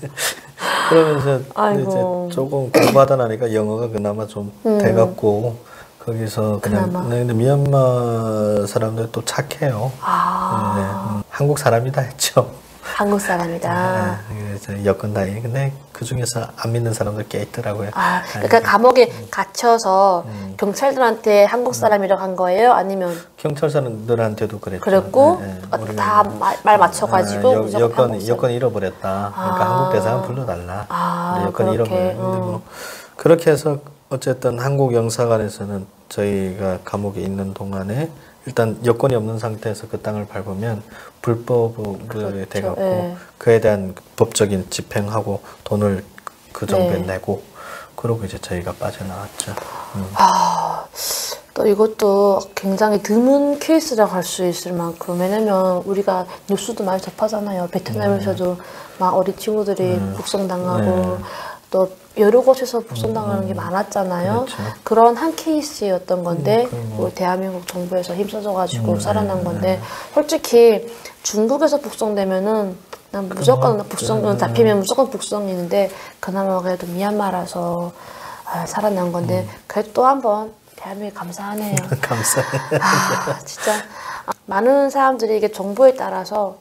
그러면서 이제 조금 공부하다 나니까 영어가 그나마 좀 돼갖고 거기서 그냥. 근데 미얀마 사람들 또 착해요. 한국 사람이다 했죠. 한국 사람이다. 그래서 여권 다니. 근데 그 중에서 안 믿는 사람들 꽤 있더라고요. 그러니까 감옥에 갇혀서 경찰들한테 한국 사람이라고 한 거예요? 아니면 경찰 사람들한테도 그랬죠. 그랬고 다 말 맞춰가지고 여권 잃어버렸다. 그러니까 한국 대사관 불러달라. 여권 잃어버렸는데 뭐 그렇게 해서 어쨌든 한국 영사관에서는 저희가 감옥에 있는 동안에 일단 여건이 없는 상태에서 그 땅을 밟으면 불법으로 돼갖고 그에 대한 법적인 집행하고 돈을 그 정부에 내고, 그러고 이제 저희가 빠져나왔죠. 또 이것도 굉장히 드문 케이스라고 할 수 있을 만큼, 왜냐면 우리가 뉴스도 많이 접하잖아요. 베트남에서도 막 어린 친구들이 북송당하고 또 여러 곳에서 북송당하는 게 많았잖아요. 그렇죠. 그런 한 케이스였던 건데 우리 대한민국 정부에서 힘써줘가지고 살아난 건데, 솔직히 중국에서 북송되면은 난 무조건 북송 잡히면 무조건 북송인데, 그나마 그래도 미얀마라서 살아난 건데 그래도 또 한 번 대한민국 감사하네요. 감사해요. 진짜 많은 사람들이 이게 정보에 따라서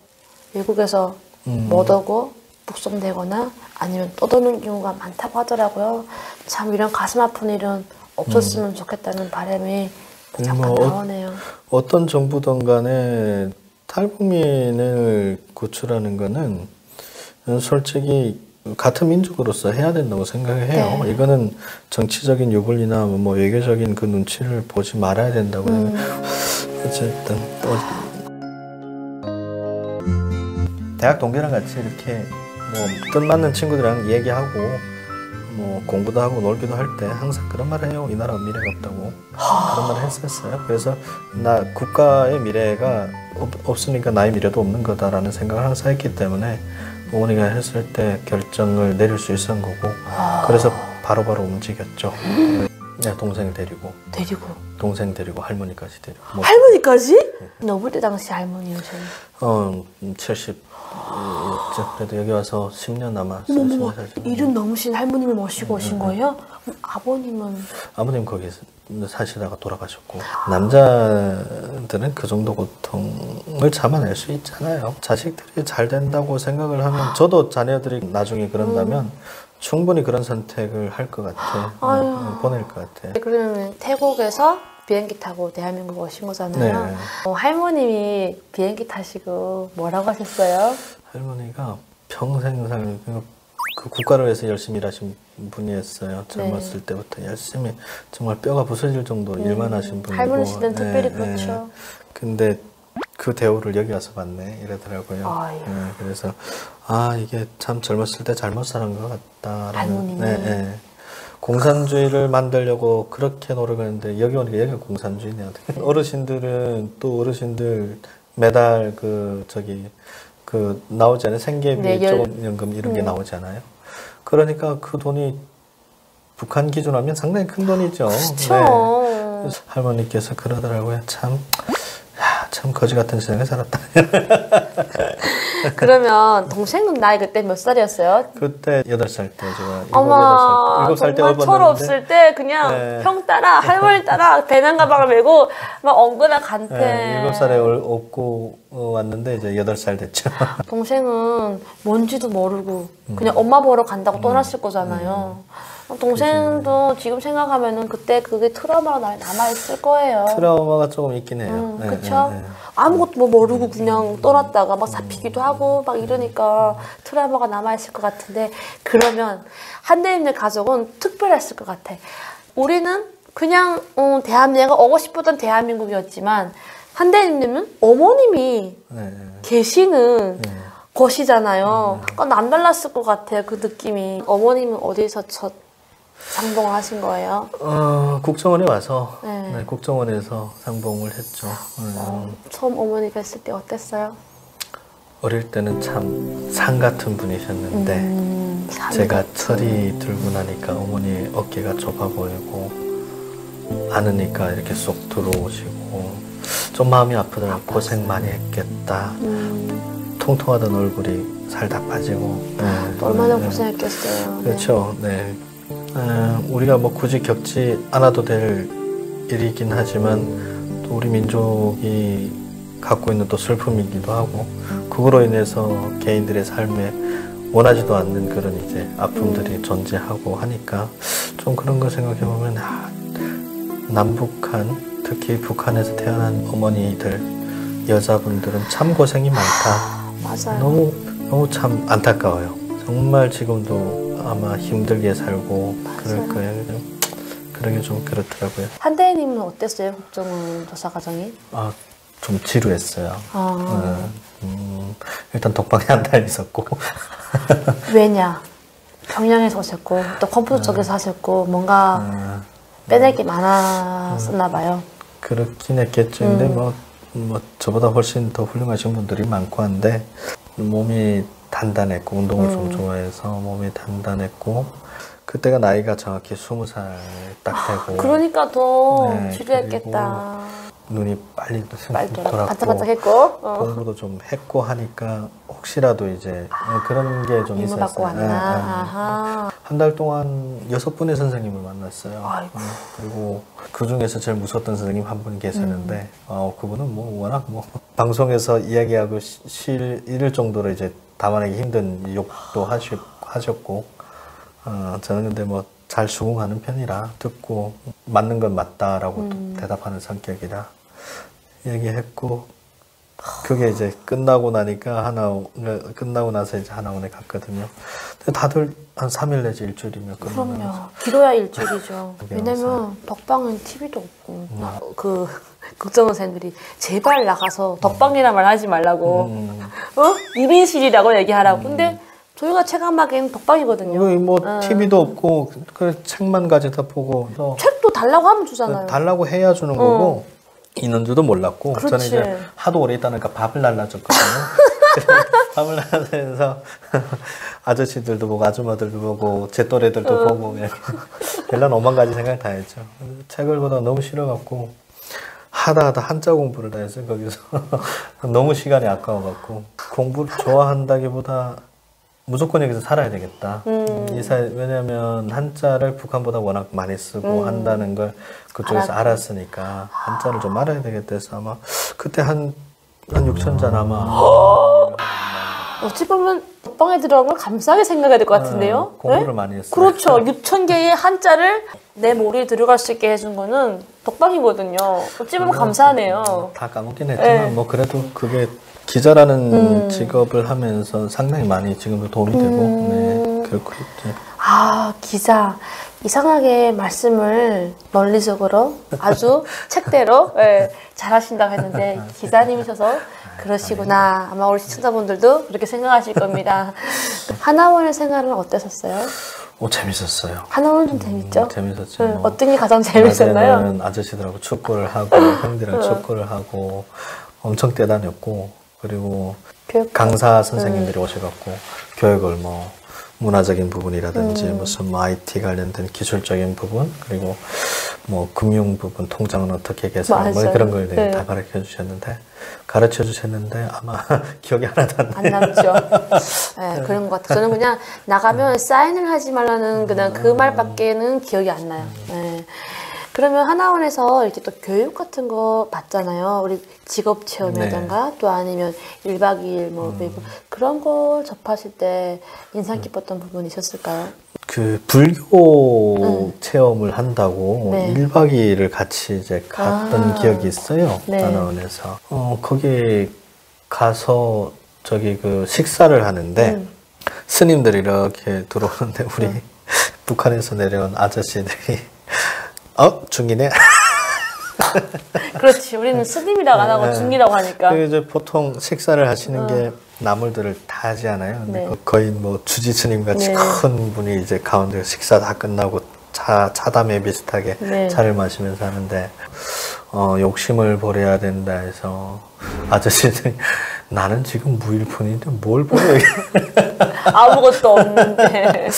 외국에서 못 오고 북송되거나 아니면 떠도는 경우가 많다고 하더라고요. 참 이런 가슴 아픈 일은 없었으면 좋겠다는 바람이 잠깐 나오네요. 어떤 정부든 간에 탈북민을 구출하는 거는 솔직히 같은 민족으로서 해야 된다고 생각을 해요. 네. 이거는 정치적인 유불리나 뭐 외교적인 그 눈치를 보지 말아야 된다고 해요. 어쨌든 대학 동기랑 같이 이렇게 뭐 뜻맞는 친구들이랑 얘기하고 뭐 공부도 하고 놀기도 할 때 항상 그런 말을 해요. 이 나라가 미래가 없다고. 그런 말을 했었어요. 그래서 나 국가의 미래가 없으니까 나의 미래도 없는 거다라는 생각을 항상 했기 때문에 어머니가 했을 때 결정을 내릴 수 있었던 거고 그래서 바로바로 움직였죠. 네, 동생 데리고 동생 데리고 할머니까지 데리고 할머니까지? 네. 너 볼 때 당시 할머니였어요? 70 그래도 여기 와서 10년 남았어요. 어머, 일은 넘으신 할머님을 모시고 오신 거예요? 아버님은? 아버님 거기서 사시다가 돌아가셨고 남자들은 그 정도 고통을 참아낼 수 있잖아요. 자식들이 잘 된다고 생각을 하면 저도 자녀들이 나중에 그런다면 충분히 그런 선택을 할 것 같아. 보낼 것 같아. 그러면 태국에서 비행기 타고 대한민국 오신 거잖아요. 네. 할머님이 비행기 타시고 뭐라고 하셨어요? 할머니가 평생 그 국가를 위해서 열심히 일하신 분이었어요. 젊었을 네. 때부터 열심히 정말 뼈가 부서질 정도로 일만 하신 분이고 할머니 씨는 특별히 그렇죠. 근데 그 대우를 여기 와서 받네 이러더라고요. 그래서 이게 참 젊었을 때 잘못 살은 것 같다. 할머니는. 공산주의를 만들려고 그렇게 노력했는데 여기 오니까 여기가 공산주의네요. 어르신들은 또 어르신들 매달 그 나오잖아요. 생계비 조금연금 이런 게 나오잖아요. 그러니까 그 돈이 북한 기준 하면 상당히 큰 돈이죠. 그렇죠. 할머니께서 그러더라고요. 참 거지 같은 세상에 살았다. 그러면 동생은 나이 그때 몇 살이었어요? 그때 8살 때 제가 어머 7살 때 정말 철없을 때 그냥 형 따라 할머니 따라 배낭 가방을 메고 막 엉거나 간태 7살에 업고 왔는데 이제 8살 됐죠. 동생은 뭔지도 모르고 그냥 엄마 보러 간다고 떠났을 거잖아요. 동생도 그치. 지금 생각하면은 그때 그게 트라우마가 남아있을 거예요. 트라우마가 조금 있긴 해요. 그쵸? 아무것도 뭐 모르고 그냥 떠났다가 막 잡히기도 하고 막 이러니까 트라우마가 남아있을 것 같은데 그러면 한대인네 가족은 특별했을 것 같아. 우리는 그냥 내가 오고 싶었던 대한민국이었지만 한대인님은 어머님이 계시는 곳이잖아요. 그러니까 남달랐을 것 같아요. 그 느낌이. 어머님은 어디서 첫 상봉을 하신 거예요? 국정원에 와서 국정원에서 상봉을 했죠. 처음 어머니 뵀을 때 어땠어요? 어릴 때는 참 산 같은 분이셨는데 제가 철이 들고 나니까 어머니 어깨가 좁아 보이고 안으니까 이렇게 쏙 들어오시고 좀 마음이 아프더라고요. 고생 많이 했겠다. 통통하던 얼굴이 살짝 빠지고 얼마나 고생했겠어요. 그렇죠. 네. 우리가 뭐 굳이 겪지 않아도 될 일이긴 하지만 또 우리 민족이 갖고 있는 또 슬픔이기도 하고 그거로 인해서 개인들의 삶에 원하지도 않는 그런 이제 아픔들이 존재하고 하니까 좀 그런 거 생각해 보면 남북한 특히 북한에서 태어난 어머니들 여자분들은 참 고생이 많다. 맞아요. 너무 참 안타까워요. 정말 지금도 아마 힘들게 살고 맞아요. 그럴 거예요. 그러게 좀 그렇더라고요. 한대희님은 어땠어요? 국정원 조사 과정이? 좀 지루했어요. 일단 독방에 한 달 있었고. 왜냐? 평양에서 오셨고 또 컴퓨터 쪽에서 하셨고 뭔가 빼낼 게 많았었나 봐요. 그렇긴 했겠죠. 근데 뭐 저보다 훨씬 더 훌륭하신 분들이 많고 한데 몸이 단단했고 운동을 좀 좋아해서 몸이 단단했고 그때가 나이가 정확히 20살 딱 되고 그러니까 더 지루했겠다. 눈이 빨리 돌았고 반짝반짝했고 공부도 좀 했고 하니까 혹시라도 이제 그런 게 좀 있었어요. 받고 왔나? 한 달 동안 6분의 선생님을 만났어요. 그리고 그 중에서 제일 무서웠던 선생님 한 분 계셨는데 그분은 뭐 워낙 뭐 방송에서 이야기하고 싫을 정도로 이제 담아내기 힘든 욕도 하셨고, 저는 근데 뭐 잘 수긍하는 편이라 듣고 맞는 건 맞다라고 또 대답하는 성격이라 얘기했고, 그게 이제 끝나고 나니까 끝나고 나서 이제 하나원에 갔거든요. 근데 다들 한 3일 내지 일주일이면 끝나고. 그럼요. 길어야 일주일이죠. 왜냐면 덕방은 TV도 없고 그 국정원생들이 제발 나가서 덕방이란 말 하지 말라고, 1인실이라고 얘기하라고. 근데 저희가 체감하기에는 덕방이거든요. 뭐 TV도 없고 그 책만 가져다 보고. 책도 달라고 하면 주잖아요. 달라고 해야 주는 거고 있는지도 몰랐고. 그렇지. 저는 이제 하도 오래 있다니까 밥을 날라줬거든요. 밥을 날라서 아저씨들도 보고 아줌마들도 보고 제 또래들도 보고 별난 5만 가지 생각 다 했죠. 책을 보다 너무 싫어갖고 하다 한자 공부를 다 했어요. 거기서 너무 시간이 아까워갖고. 공부를 좋아한다기보다 무조건 여기서 살아야 되겠다. 왜냐면 한자를 북한보다 워낙 많이 쓰고 한다는 걸 그쪽에서 알았으니까 한자를 좀 알아야 되겠다 해서 아마 그때 한 6,000자 아마 어찌 보면 덕방에 들어간 걸 감사하게 생각해야 될 것 같은데요. 공부를 네? 많이 했어요. 그렇죠. 6,000개의 한자를 내 머리에 들어갈 수 있게 해준 거는 덕방이거든요. 어찌 보면 감사하네요. 다 까먹긴 했지만 뭐 그래도 그게 기자라는 직업을 하면서 상당히 많이 지금도 도움이 되고 그렇고 있지. 기자. 이상하게 말씀을 논리적으로 아주 책대로 잘하신다고 했는데 기자님이셔서 그러시구나. 아마 우리 시청자분들도 그렇게 생각하실 겁니다. 하나원의 생활은 어떠셨어요? 재밌었어요. 하나원은 좀 재밌죠? 재밌었죠. 어떤 게 가장 재밌었나요? 낮에는 아저씨들하고 축구를 하고 형들이랑 축구를 하고 엄청 뛰어다녔고, 그리고 강사 선생님들이 오셔갖고 교육을 뭐 문화적인 부분이라든지 무슨 뭐 IT 관련된 기술적인 부분, 그리고 뭐 금융 부분, 통장은 어떻게 계산, 뭐 그런 걸 다 가르쳐 주셨는데 아마 기억이 하나도 안 남죠. 그런 것 같아요. 저는 그냥 나가면 사인을 하지 말라는 그냥 그 말밖에는 기억이 안 나요. 그러면 하나원에서 이렇게 또 교육 같은 거 받잖아요. 우리 직업체험이라든가 또 아니면 1박 2일 뭐 그런 거 접하실 때 인상 깊었던 부분이 있었을까요? 그 불교 체험을 한다고 1박 2일을 같이 이제 갔던 기억이 있어요. 하나원에서. 거기 가서 저기 그 식사를 하는데 스님들이 이렇게 들어오는데 우리 북한에서 내려온 아저씨들이 중이네. 그렇지. 우리는 스님이라고 안 하고 중이라고 하니까. 이제 보통 식사를 하시는 게 나물들을 다 하지 않아요. 근데 거의 뭐 주지 스님 같이 큰 분이 이제 가운데 식사 다 끝나고 차담회 비슷하게 차를 마시면서 하는데 욕심을 버려야 된다 해서 아저씨들이 나는 지금 무일푼인데 뭘 버려. 아무것도 없는데.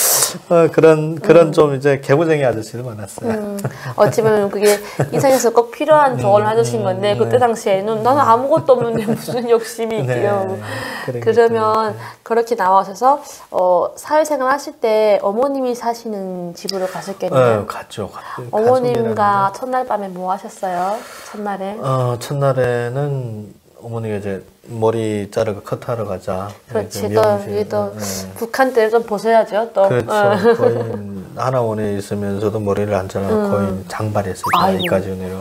그런 좀 이제 개구쟁이 아저씨도 많았어요. 어찌 보면 그게 인생에서 꼭 필요한 조언을 해주신 건데 그때 당시에는 나는 아무것도 없는데 무슨 욕심이 있기요. 그러면 그렇게 나와셔서 사회생활 하실 때 어머님이 사시는 집으로 가셨겠네요. 갔죠. 어머님과 첫날 밤에 뭐 하셨어요? 첫날에? 첫날에는 어머니가 이제 머리 자르고 커트하러 가자. 그렇지. 또 북한 때를 좀 보셔야죠. 또. 그렇죠. 거의 하나원에 있으면서도 머리를 안 자르고 거의 장발했어요. 여기까지 내려.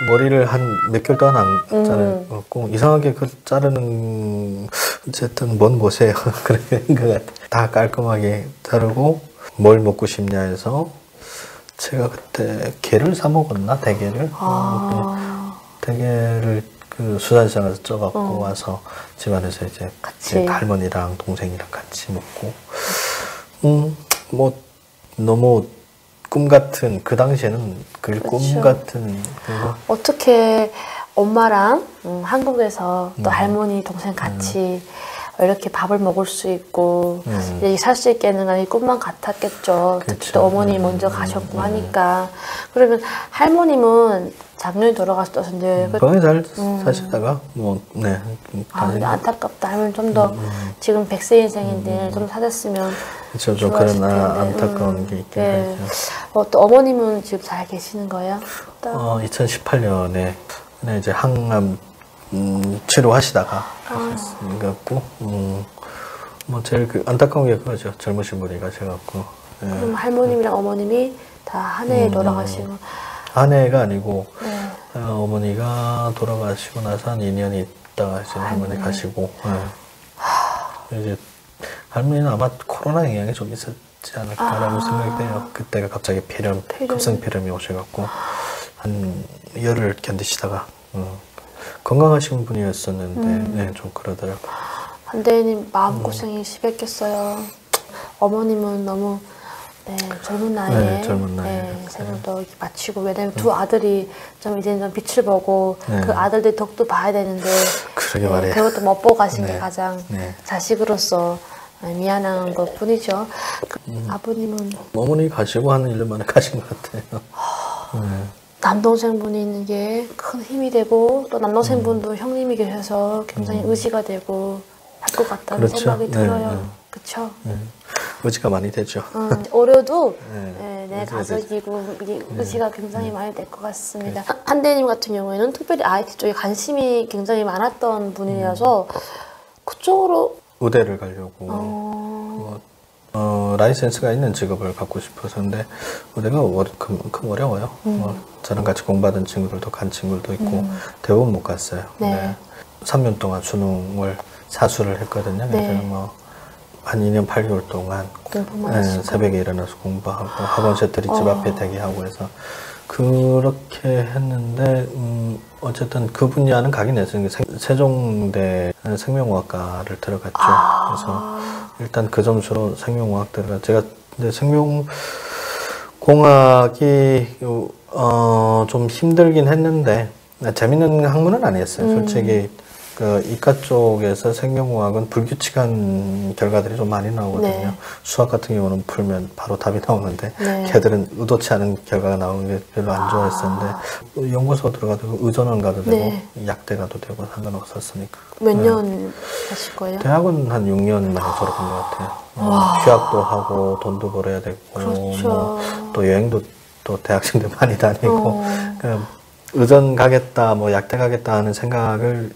머리를 한 몇 개월 동안 안 자르고 이상하게 그 자르는 어쨌든 뭔 못해요. 그런 것 같아. 다 깔끔하게 자르고 뭘 먹고 싶냐 해서 제가 그때 게를 사 먹었나? 대게를. 대게를 그 수산시장에서 쪄갖고 와서 집안에서 이제 할머니랑 동생이랑 같이 먹고, 뭐 너무 꿈 같은, 그 당시에는 그게 꿈 같은 그거. 어떻게 엄마랑 한국에서 또 할머니 동생 같이 이렇게 밥을 먹을 수 있고 살 수 있게는 이 꿈만 같았겠죠. 특히 또 어머니 먼저 가셨고 하니까. 그러면 할머님은 작년에 돌아가셨던데 건강히 잘 사시다가 안타깝다. 할머니 좀 더 지금 100세 인생인데 좀 사셨으면 그렇죠. 좀 그런 안타까운 게 있긴 하죠. 또 어머님은 지금 잘 계시는 거예요? 2018년에 이제 항암 치료하시다가 하셨는 것 같고, 뭐 제일 그 안타까운 게 그거죠. 젊으신 분이 가셔갖고. 예. 그럼 할머님이랑 어머님이 다 한 해에 돌아가시고. 한 해가 아니고 어머니가 돌아가시고 나서 한 2년이 있다가 이제 할머니 가시고. 예. 이제 할머니는 아마 코로나 영향이 좀 있었지 않을까라는 생각이 돼요. 그때가 갑자기 급성 폐렴이 오셔갖고 한 열흘 견디시다가 건강하신 분이었었는데 네, 좀 그러더라고요. 한대님 마음고생이 심했겠어요. 어머님은 너무 젊은 나이에 생을도 마치고, 왜냐면 두 아들이 좀 이제는 좀 빛을 보고 그 아들들 덕도 봐야 되는데 그러게 말이에요. 그것도 못 보고 가신 게 가장 자식으로서 미안한 것 뿐이죠. 아버님은 어머니 가시고 한 1년 만에 가신 것 같아요. 남동생분이 있는 게 큰 힘이 되고, 또 남동생분도 형님이 계셔서 굉장히 의지가 되고 할 것 같다는 생각이 들어요. 그쵸? 의지가 많이 되죠. 어려도 내 가족이고 의지가 굉장히 많이 될 것 같습니다. 한대님 같은 경우에는 특별히 IT 쪽에 관심이 굉장히 많았던 분이라서 그쪽으로 의대를 가려고 라이센스가 있는 직업을 갖고 싶어서인데 의대가 그만큼 어려워요. 저랑 같이 공부하던 친구들도 간 친구들도 있고 대부분 못 갔어요. 네. 3년 동안 수능을 사수를 했거든요. 그래서 한 2년 8개월 동안 새벽에 일어나서 공부하고 학원 셔틀이 집 앞에 대기하고 해서 그렇게 했는데 어쨌든 그 분야는 가긴 했어요. 세종대 생명공학과를 들어갔죠. 그래서 일단 그 점수로 생명공학 들어가. 제가 이제 생명공학이 좀 힘들긴 했는데 재밌는 학문은 아니었어요. 솔직히 그 이과 쪽에서 생명공학은 불규칙한 결과들이 좀 많이 나오거든요. 수학 같은 경우는 풀면 바로 답이 나오는데 걔들은 의도치 않은 결과가 나오는 게 별로 안 좋아했었는데 연구소 들어가도 의전원 가도 되고 약대 가도 되고 상관없었으니까. 몇 년 하실 거예요? 대학은 한 6년 만에 졸업한 것 같아요. 휴학도 하고 돈도 벌어야 되고 뭐 또 여행도 또 대학생들 많이 다니고 그러니까 의전 가겠다 뭐 약대 가겠다 하는 생각을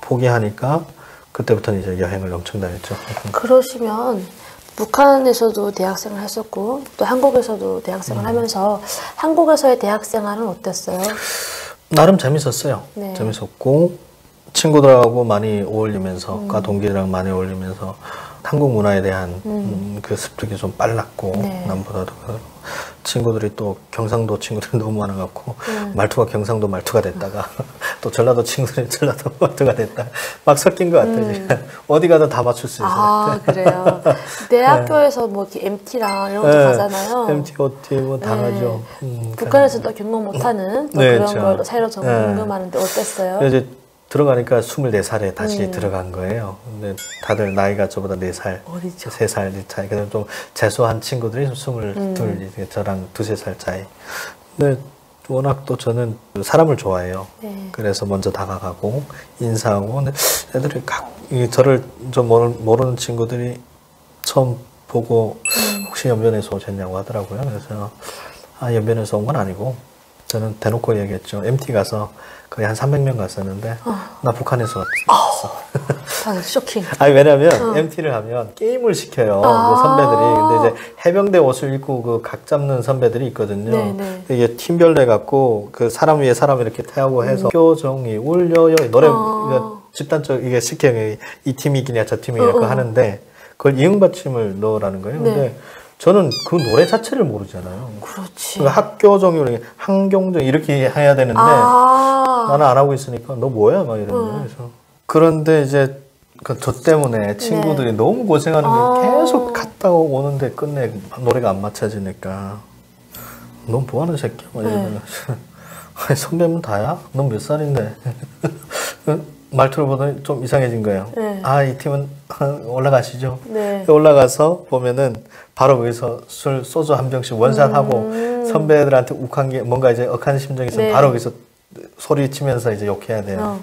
포기하니까 그때부터는 이제 여행을 엄청 다녔죠. 그러시면 북한에서도 대학생을 했었고 또 한국에서도 대학생을 하면서 한국에서의 대학생활은 어땠어요? 나름 재밌었어요. 재밌었고 친구들하고 많이 어울리면서 과 동기들이랑 많이 어울리면서 한국 문화에 대한 그 습득이 좀 빨랐고 남보다도 친구들이 또 경상도 친구들이 너무 많아갖고 말투가 경상도 말투가 됐다가 또 전라도 친구들이 전라도 말투가 됐다가 막 섞인 것 같아요. 어디 가도 다 맞출 수 있어요. 그래요. 대학교에서 뭐 이렇게 MT랑 이런 것도 가잖아요. MT, OT 뭐 다 가죠. 북한에서 또 경험 못하는 또 그런 걸 또 새로 경험하는데 어땠어요? 이제 들어가니까 24살에 다시 들어간 거예요. 근데 다들 나이가 저보다 4살, 3살 차이. 그래서 좀 재수한 친구들이 22, 저랑 2-3살 차이. 근데 워낙 또 저는 사람을 좋아해요. 그래서 먼저 다가가고 인사하고. 근데 애들이 저를 좀 모르는 친구들이 처음 보고 혹시 연변에서 오셨냐고 하더라고요. 그래서 연변에서 온 건 아니고 저는 대놓고 얘기했죠. MT 가서 거의 한 300명 갔었는데 나 북한에서 왔어. 쇼킹. 왜냐면 MT를 하면 게임을 시켜요. 그 선배들이. 근데 이제 해병대 옷을 입고 그 각 잡는 선배들이 있거든요. 이게 팀별로 해갖고 그 사람 위에 사람 이렇게 태우고 해서 교정이 울려요 노래 집단적 이게 시켜요. 이 팀이 이기냐 저 팀이 이기냐 하는데 그걸 이응받침을 넣으라는 거예요. 근데 저는 그 노래 자체를 모르잖아요. 그렇지. 그 학교정이 항경정 이렇게 해야 되는데 나는 안 하고 있으니까 너 뭐야 막 이런 거예요. 그래서 그런데 이제 저 때문에 친구들이 너무 고생하는 게 계속 갔다 오는데 끝내 노래가 안 맞춰지니까 넌 뭐 하는 새끼야 막 이러면서 선배면 다야? 넌 몇 살인데? 말투를 보더니 좀 이상해진 거예요. 이 팀은 올라가시죠. 올라가서 보면은 바로 거기서 소주 한 병씩 원샷하고 선배들한테 욱한 게 뭔가 이제 억한 심정이 있으면 바로 거기서 소리치면서 이제 욕해야 돼요.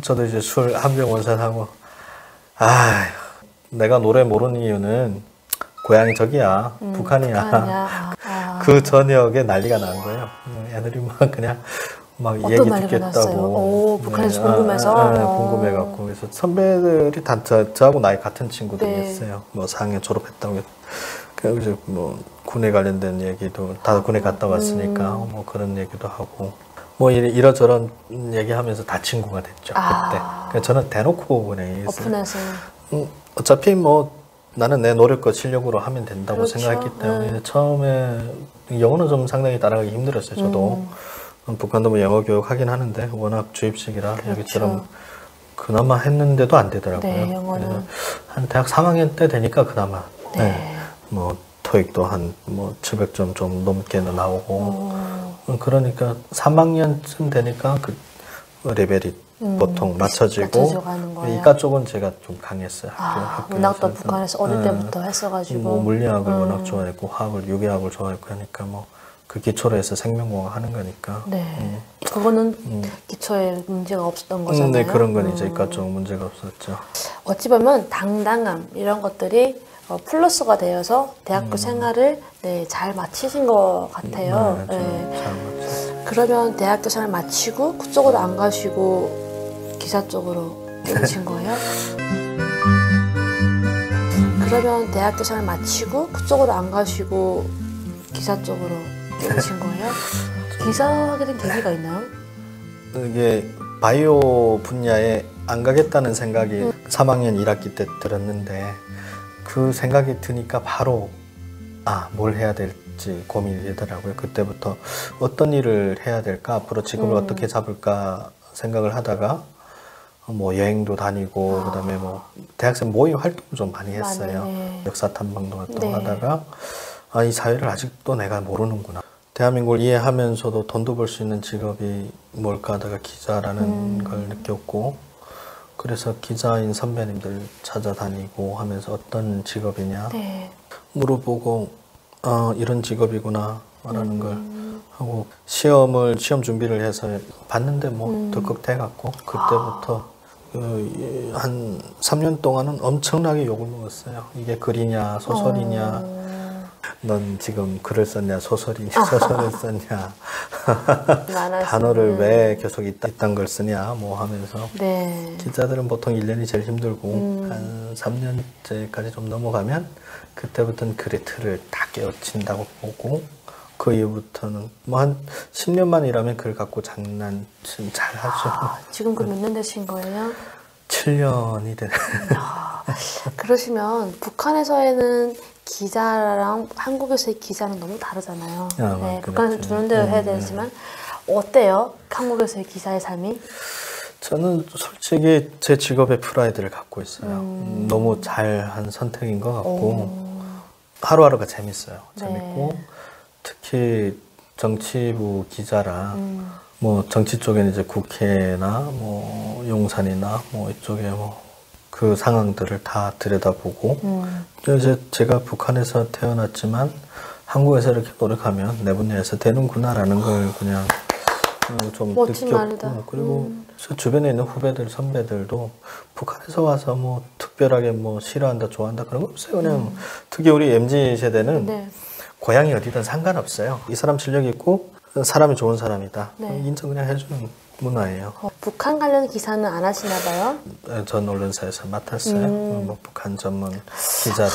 저도 이제 술 한 병 원샷하고 내가 노래 모르는 이유는 고향이 저기야 북한이야. 그 저녁에 난리가 난 거예요. 애들이 막 그냥 막 어떤 얘기 난리가 났어요? 듣겠다고. 오, 북한에서 궁금해서. 궁금해갖고. 그래서 선배들이 다 저하고 나이 같은 친구들이 네. 있어요. 뭐 4학년 졸업했다고. 그래서 뭐 군에 관련된 얘기도 다 군에 갔다 왔으니까 뭐 그런 얘기도 하고. 뭐 이러저런 얘기하면서 다 친구가 됐죠. 그때. 그러니까 저는 대놓고 그냥 오픈해서. 어차피 뭐 나는 내 노력과 실력으로 하면 된다고 그렇죠. 생각했기 때문에 처음에 영어는 좀 상당히 따라가기 힘들었어요. 저도 북한도 뭐 영어 교육 하긴 하는데 워낙 주입식이라 그렇죠. 여기처럼 그나마 했는데도 안 되더라고요. 네, 영어는. 한 대학 3학년 때 되니까 그나마 네. 뭐 토익도 한 뭐 700점 좀 넘게는 나오고 그러니까 3학년쯤 되니까 그 레벨이 보통 맞춰지고 이과 쪽은 제가 좀 강했어요. 문학도 북한에서 어릴 때부터 했어가지고 뭐 물리학을 워낙 좋아했고 화학을 유기학을 좋아했고 하니까 뭐 그 기초로 해서 생명공학 하는 거니까. 네. 그거는 기초에 문제가 없었던 거잖아요. 네, 그런 건 이제 이과 쪽 문제가 없었죠. 어찌 보면 당당함 이런 것들이 플러스가 되어서 대학교 생활을 잘 마치신 것 같아요. 네, 잘 맞죠. 그러면 대학교 생활 마치고 그쪽으로 안 가시고 기사 쪽으로 뛰신 거예요? 그러면 대학교 생활 마치고 그쪽으로 안 가시고 기사 쪽으로 뛰신 거예요? 기사 하게 된 계기가 있나요? 이게 바이오 분야에 안 가겠다는 생각이 3학년 1학기 때 들었는데 그 생각이 드니까 바로 뭘 해야 될지 고민이 되더라고요. 그때부터 어떤 일을 해야 될까, 앞으로 직업을 어떻게 잡을까 생각을 하다가 뭐 여행도 다니고 그다음에 뭐 대학생 모임 활동을 좀 많이 했어요. 네. 역사 탐방도 네. 하다가 이 사회를 아직도 내가 모르는구나. 대한민국을 이해하면서도 돈도 벌 수 있는 직업이 뭘까 하다가 기자라는 걸 느꼈고, 그래서 기자인 선배님들 찾아다니고 하면서 어떤 직업이냐 물어보고 이런 직업이구나 라는 걸 하고 시험 준비를 해서 봤는데 뭐 덜컥 돼갖고 그때부터 한 3년 동안은 엄청나게 욕을 먹었어요. 이게 글이냐 소설이냐, 넌 지금 글을 썼냐 소설을 썼냐 단어를 왜 계속 이딴 걸 쓰냐 뭐 하면서. 기자들은 보통 1년이 제일 힘들고 한 3년째까지 좀 넘어가면 그때부터는 글의 틀을 다 깨우친다고 보고, 그 이후부터는 뭐 한 10년만 일하면 글 갖고 장난 잘 하죠. 지금 그 몇 년 되신 거예요? 7년이 되네. 그러시면 북한에서는 기자랑 한국에서의 기자는 너무 다르잖아요. 북한에서 두는 대로 해야 되지만 어때요? 한국에서의 기자의 삶이? 저는 솔직히 제 직업의 프라이드를 갖고 있어요. 너무 잘한 선택인 것 같고 하루하루가 재밌어요. 재밌고 특히 정치부 기자라 뭐 정치 쪽에는 이제 국회나 뭐 용산이나 뭐 이쪽에 뭐 그 상황들을 다 들여다보고 이제 제가 북한에서 태어났지만 한국에서 이렇게 노력하면 내 분야에서 되는구나라는 걸 그냥 좀 느꼈고, 그리고 주변에 있는 후배들 선배들도 북한에서 와서 뭐 특별하게 뭐 싫어한다 좋아한다 그런 거 없어요. 그냥 특히 우리 MZ 세대는 고향이 어디든 상관없어요. 이 사람 실력이 있고 사람이 좋은 사람이다. 인정 그냥 해주는 문화예요. 북한 관련 기사는 안 하시나 봐요? 전 언론사에서 맡았어요. 뭐 북한 전문 기자로.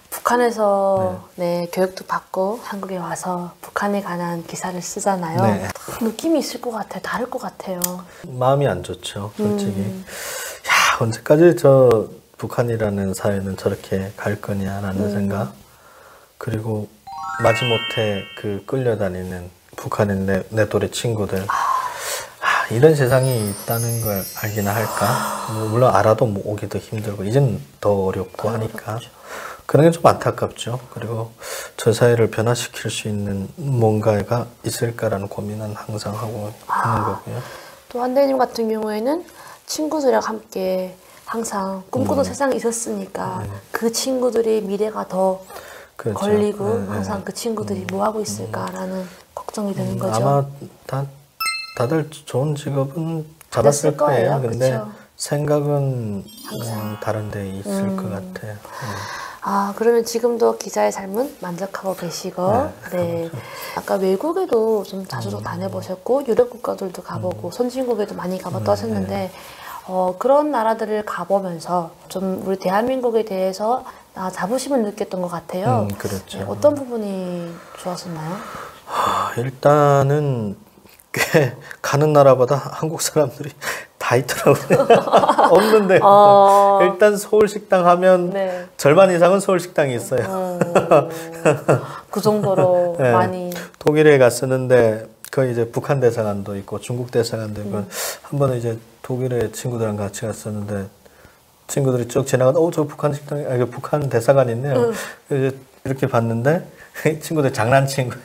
북한에서 교육도 받고 한국에 와서 북한에 관한 기사를 쓰잖아요. 느낌이 있을 것 같아요. 다를 것 같아요. 마음이 안 좋죠, 솔직히. 언제까지 저 북한이라는 사회는 저렇게 갈 거냐라는 생각. 그리고 마지못해 그 끌려다니는 북한의 내 또래 친구들. 이런 세상이 있다는 걸 알기나 할까? 물론 알아도 뭐 오기도 힘들고 이젠 더 어렵고 하니까 어렵죠. 그런 게 좀 안타깝죠. 그리고 저 사회를 변화시킬 수 있는 뭔가가 있을까라는 고민은 항상 하고 있는 거고요. 또 한대님 같은 경우에는 친구들이랑 함께 항상 꿈꾸는 세상이 있었으니까 그 친구들이 미래가 더 걸리고 항상 그 친구들이 뭐 하고 있을까라는 걱정이 되는 거죠. 아마 다들 좋은 직업은 잡았을 거예요. 근데 생각은 다른 데 있을 것 같아요. 아, 그러면 지금도 기자의 삶은 만족하고 계시고, 네. 아까 외국에도 좀 자주 다녀보셨고, 유럽 국가들도 가보고, 선진국에도 많이 가봤다 하셨는데, 그런 나라들을 가보면서 좀 우리 대한민국에 대해서 자부심을 느꼈던 것 같아요. 그렇죠. 네, 어떤 부분이 좋았었나요? 일단은 꽤 가는 나라보다 한국 사람들이 다 있더라고요. 없는데 일단 서울 식당 하면 네. 절반 이상은 서울 식당이 있어요. 그 정도로 네. 많이. 독일에 갔었는데 거기 이제 북한 대사관도 있고 중국 대사관도 있고 한 번은 이제 독일에 친구들이랑 같이 갔었는데 친구들이 쭉 지나가다 저 북한 식당 이거 북한 대사관 있네요. 이제 이렇게 봤는데 친구들 장난친 거예요.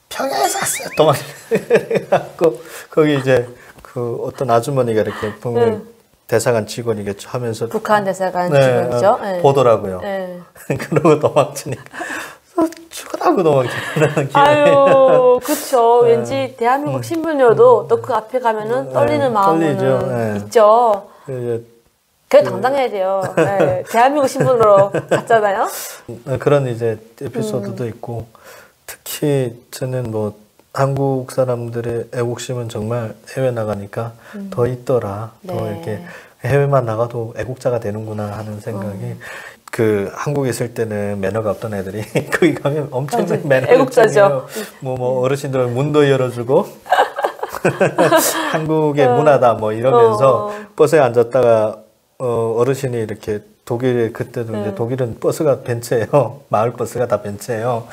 평양에서 왔어요. 도망. 그래갖고 거기 이제 그 어떤 아주머니가 이렇게 분명히 대사관 직원이겠죠 하면서 북한 대사관 직원이죠. 보더라고요. 네. 그러고 도망치니까 죽으라고 도망치는 아유, 그렇죠. 왠지 대한민국 신분이어도 또 그 앞에 가면은 떨리는 마음은 있죠. 그게 당당해야 돼요. 네. 대한민국 신분으로 갔잖아요. 그런 이제 에피소드도 있고 특히 저는 뭐 한국 사람들의 애국심은 정말 해외 나가니까 더 있더라. 네. 더 이렇게 해외만 나가도 애국자가 되는구나 하는 생각이 그 한국에 있을 때는 매너가 없던 애들이 거기 가면 엄청난 매너가 애국자죠. 뭐 어르신들은 문도 열어주고 한국의 문화다 뭐 이러면서 버스에 앉았다가 어르신이 이렇게 독일에 그때도 이제 독일은 버스가 벤츠예요. 마을 버스가 다 벤츠예요.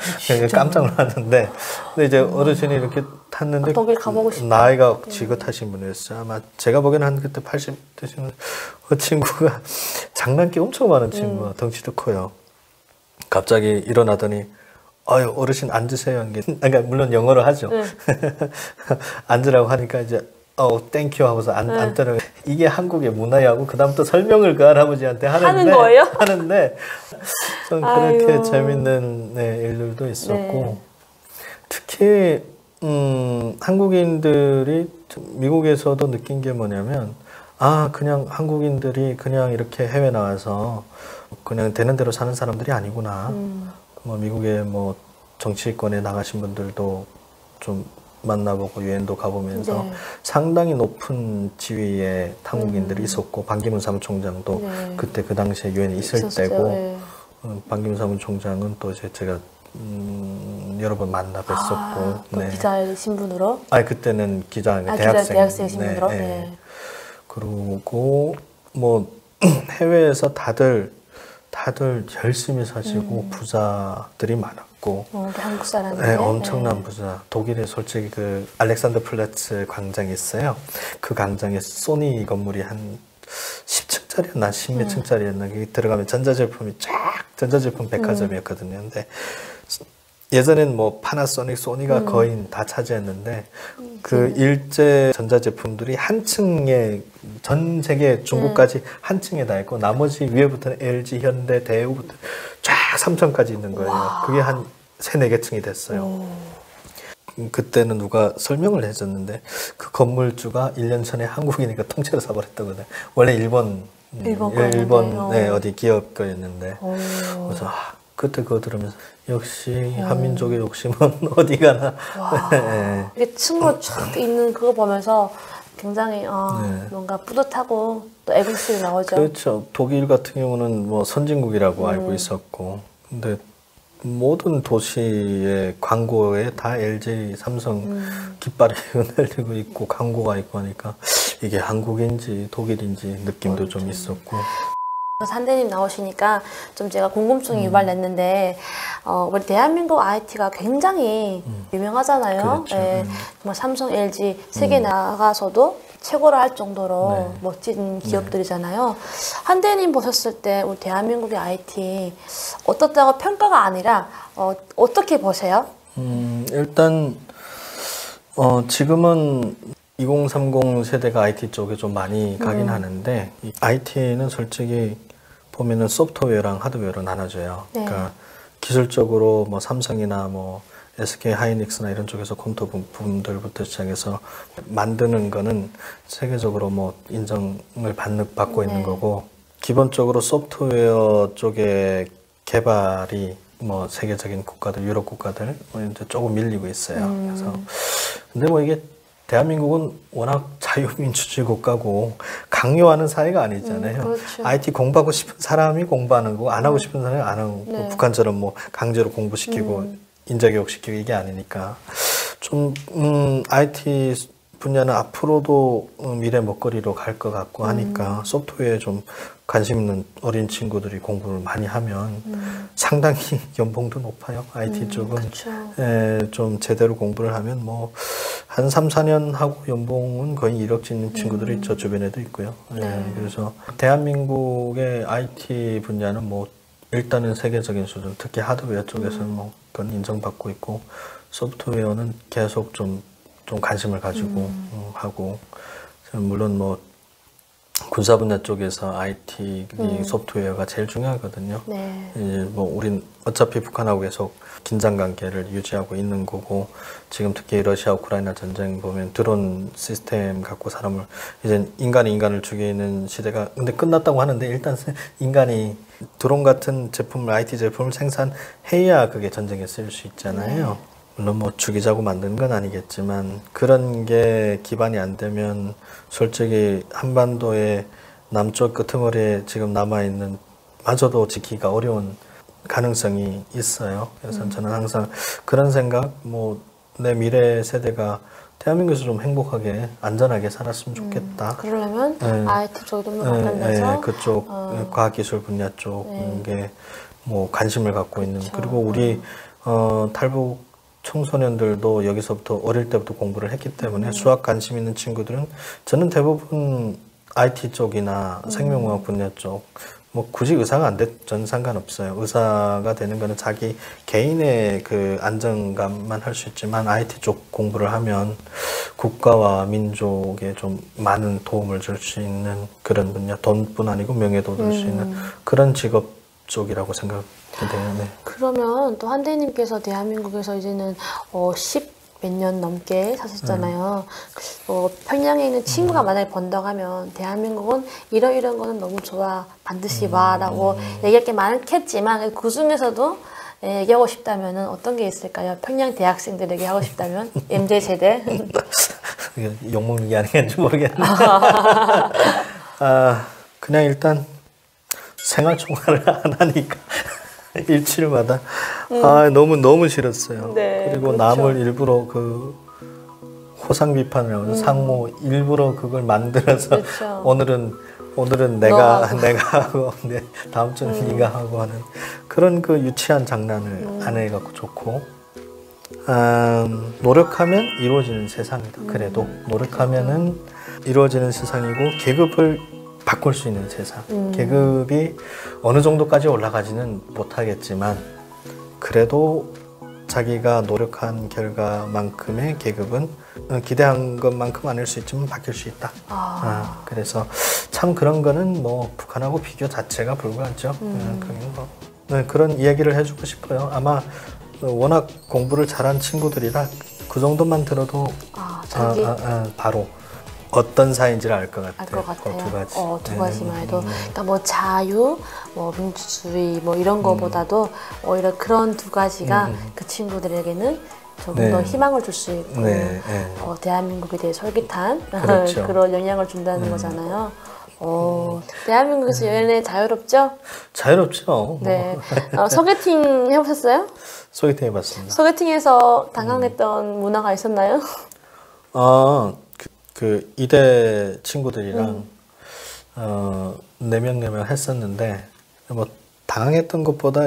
깜짝 놀랐는데 근데 이제 어르신이 이렇게 탔는데 독일 가보고 싶다. 나이가 지긋하신 분이었어요. 아마 제가 보기에는 한 그때 80 되시면 그 친구가 장난기 엄청 많은 친구가 덩치도 커요. 갑자기 일어나더니 아유 어르신 앉으세요. 그러니까 물론 영어로 하죠. 앉으라고 하니까 이제 땡큐 하고서 앉더라고요. 이게 한국의 문화야고 그다음부터 설명을 그 할아버지한테 하는 거예요? 하는데 좀 그렇게 재밌는 일들도 있었고 네. 특히 한국인들이 미국에서도 느낀 게 뭐냐면 그냥 한국인들이 그냥 이렇게 해외 나와서 그냥 되는 대로 사는 사람들이 아니구나. 뭐 미국에 뭐 정치권에 나가신 분들도 좀 만나보고 유엔도 가보면서 상당히 높은 지위의 한국인들이 있었고 반기문 사무총장도 그때 그 당시에 유엔에 있을 때고 반기문 사무총장은 또 이제 제가 여러 번 만나 뵀었고 또 기자의 신분으로? 그때는 기자 대학생 신분으로? 그리고 뭐 해외에서 다들 열심히 사시고 부자들이 많았고 한국 사람들 엄청난 부자. 독일에 솔직히 그 알렉산더 플라츠 광장이 있어요. 그 광장에 소니 건물이 한 10층짜리였나 10몇 층짜리였나 거기 들어가면 전자제품 백화점이었거든요. 근데 예전엔 뭐 파나소닉, 소니가 거의 다 차지했는데 그 일제 전자제품들이 한 층에 전 세계 중국까지 한 층에 다 있고 나머지 위에부터는 LG, 현대, 대우부터 쫙 3층까지 있는 거예요. 그게 한 3, 4개 층이 됐어요. 그때는 누가 설명을 해줬는데 그 건물주가 1년 전에 한국이니까 통째로 사버렸다거든요. 원래 일본 어디 기업 거였는데 그래서 그때 그거 들으면서 역시 한민족의 욕심은 어디 가나. 이게 층으로 쫙 있는 그거 보면서 굉장히 뭔가 뿌듯하고 또 애국심이 나오죠. 그렇죠. 독일 같은 경우는 뭐 선진국이라고 알고 있었고 근데 모든 도시의 광고에 다 LG, 삼성 깃발이 흔들리고 있고 광고가 있고 하니까 이게 한국인지 독일인지 느낌도 좀 있었고. 산대님 나오시니까 좀 제가 궁금증이 유발됐는데 우리 대한민국 IT가 굉장히 유명하잖아요. 그렇죠. 정말 삼성, LG 세계 나가서도 최고라 할 정도로 멋진 기업들이잖아요. 한대님 보셨을 때 우리 대한민국의 IT 어떻다고 평가가 아니라 어떻게 보세요? 일단 지금은 2030 세대가 IT 쪽에 좀 많이 가긴 하는데 IT는 솔직히 보면은 소프트웨어랑 하드웨어로 나눠져요. 그러니까 기술적으로 뭐 삼성이나 뭐 SK 하이닉스나 이런 쪽에서 컴퓨터 부분들부터 시작해서 만드는 거는 세계적으로 뭐 인정을 받고 있는 거고 기본적으로 소프트웨어 쪽에 개발이 뭐 세계적인 국가들, 유럽 국가들 이제 조금 밀리고 있어요. 그래서 근데 뭐 이게 대한민국은 워낙 자유민주주의 국가고 강요하는 사회가 아니잖아요. 그렇죠. IT 공부하고 싶은 사람이 공부하는 거고 안 하고 싶은 사람이 안 하고 네. 북한처럼 뭐 강제로 공부시키고 인자교육시키고 이게 아니니까 좀 IT 분야는 앞으로도 미래 먹거리로 갈 것 같고 하니까 소프트웨어에 좀 관심 있는 어린 친구들이 공부를 많이 하면 상당히 연봉도 높아요. IT 쪽은. 그쵸. 예, 좀 제대로 공부를 하면 뭐 한 3, 4년 하고 연봉은 거의 1억 찍는 친구들이 저 주변에도 있고요. 예, 네. 그래서 대한민국의 IT 분야는 뭐 일단은 세계적인 수준, 특히 하드웨어 쪽에서는 뭐 그건 인정받고 있고 소프트웨어는 계속 좀 관심을 가지고 하고 물론 뭐 군사 분야 쪽에서 IT 소프트웨어가 제일 중요하거든요. 네. 이제 뭐 우린 어차피 북한하고 계속 긴장 관계를 유지하고 있는 거고 지금 특히 러시아 우크라이나 전쟁 보면 드론 시스템 갖고 사람을 이제 인간이 인간을 죽이는 시대가 근데 끝났다고 하는데 일단 인간이 드론 같은 제품을 IT 제품을 생산해야 그게 전쟁에 쓰일 수 있잖아요. 네. 물론 뭐 죽이자고 만든 건 아니겠지만 그런 게 기반이 안 되면 솔직히 한반도의 남쪽 끄트머리에 지금 남아있는 마저도 지키기가 어려운 가능성이 있어요. 그래서 저는 항상 그런 생각, 뭐 내 미래 세대가 대한민국에서 좀 행복하게 안전하게 살았으면 좋겠다. 그러려면 네. IT 쪽에 좀 더 관련돼서 그쪽 과학기술 분야 쪽에 뭐 관심을 갖고 있는 그쵸. 그리고 우리 탈북 청소년들도 여기서부터 어릴 때부터 공부를 했기 때문에 수학 관심 있는 친구들은 저는 대부분 IT 쪽이나 생명공학 분야 쪽 뭐 굳이 의사가 안 돼 저는 상관없어요. 의사가 되는 거는 자기 개인의 그 안정감만 할 수 있지만 IT 쪽 공부를 하면 국가와 민족에 좀 많은 도움을 줄 수 있는 그런 분야, 돈뿐 아니고 명예도 얻을 수 있는 그런 직업 쪽이라고 생각돼요. 네. 그러면 또 한대님께서 대한민국에서 이제는 10 몇 년 넘게 사셨잖아요. 평양에 있는 친구가 만약에 번다고 하면 대한민국은 이런 거는 너무 좋아. 반드시 와라고 얘기할 게 많겠지만 그 중에서도 얘기하고 싶다면 어떤 게 있을까요? 평양 대학생들에게 하고 싶다면 MZ세대 욕먹는 게 아니겠는지 모르겠는데 그냥 일단 생활총괄을 안 하니까 일주일마다 너무 싫었어요. 네, 그리고 그렇죠. 남을 일부러 그 호상 비판을 하고 상모 일부러 그걸 만들어서 그렇죠. 오늘은 내가 하고 다음 주는 네가 하고 하는 그런 그 유치한 장난을 안 해갖고 좋고 노력하면 이루어지는 세상이다. 그래도 노력하면은 이루어지는 세상이고 계급을 바꿀 수 있는 세상. 계급이 어느 정도까지 올라가지는 못하겠지만 그래도 자기가 노력한 결과만큼의 계급은 기대한 것만큼 아닐 수 있지만 바뀔 수 있다. 그래서 참 그런 거는 뭐 북한하고 비교 자체가 불가하죠. 그런 이야기를 해주고 싶어요. 아마 워낙 공부를 잘한 친구들이라 그 정도만 들어도 바로 어떤 사이인지를 알 것 같아요. 알 것 같아요. 두 가지. 두 가지만 해도 그러니까 뭐 자유, 뭐 민주주의 뭐 이런 거보다도 오히려 그런 두 가지가 그 친구들에게는 조금 더 희망을 줄 수 있고 대한민국에 대해 솔깃한 그렇죠. 그런 영향을 준다는 거잖아요. 대한민국에서 연애 자유롭죠? 자유롭죠. 네. 소개팅 해보셨어요? 소개팅 해봤습니다. 소개팅에서 당황했던 문화가 있었나요? 그 이대 친구들이랑 4명 했었는데 뭐 당황했던 것보다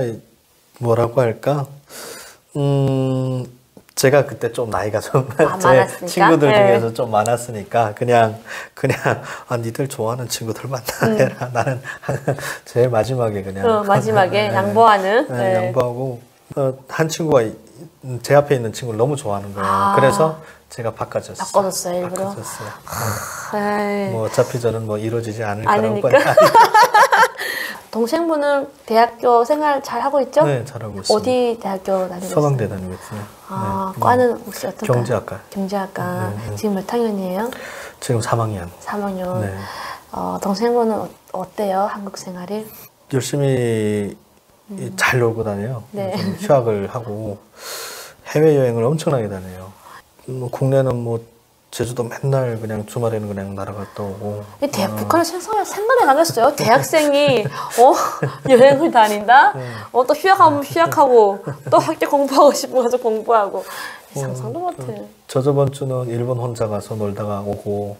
뭐라고 할까 제가 그때 좀 나이가 좀 제 친구들 중에서 좀 많았으니까 그냥 니들 좋아하는 친구들 만나라. 나는 제일 마지막에 그냥 마지막에 양보하는 양보하고 한 친구가 제 앞에 있는 친구를 너무 좋아하는 거예요. 그래서 제가 바꿔줬어요, 일부러. 뭐 어차피 저는 뭐 이루어지지 않을 아니니까. 동생분은 대학교 생활 잘 하고 있죠? 네, 잘하고 있어요. 어디 대학교 다니고 있어요? 서강대 다니고 있어요. 과는 혹시 어떤가요? 경제학과. 경제학과. 지금 몇 학년이에요? 지금 3학년. 3학년. 네. 동생분은 어때요? 한국 생활이? 열심히 잘 놀고 다녀요. 네. 좀 휴학을 하고 해외여행을 엄청나게 다녀요. 국내는 뭐 제주도 맨날 그냥 주말에는 그냥 날아갔다 오고. 북한은 생각이 나겠어요. 대학생이 여행을 다닌다. 또 휴학하면 휴학하고 또 학교 공부하고 싶어서 공부하고 상상도 못해. 저번 주는 일본 혼자 가서 놀다가 오고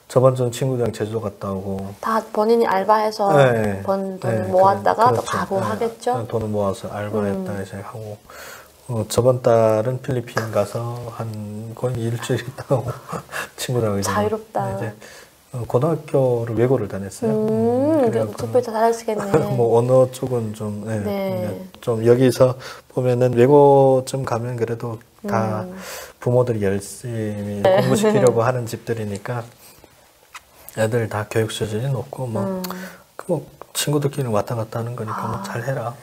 저번 주는 친구들이랑 제주도 갔다 오고. 다 본인이 알바해서 네. 번 돈을 모았다가 그렇죠. 또 가고 하겠죠. 돈을 모아서 알바했다 이제 하고. 저번 달은 필리핀 가서 한 거의 일주일 있다 오고 친구들하고 이제 자유롭다. 이제 고등학교를 외고를 다녔어요. 특별히 더 잘하시겠네. 뭐 언어 쪽은 좀, 좀 여기서 보면은 외고쯤 가면 그래도 다 부모들이 열심히 공부시키려고 하는 집들이니까 애들 다 교육 수준이 높고 뭐 친구들끼리 왔다 갔다 하는 거니까 뭐 잘해라.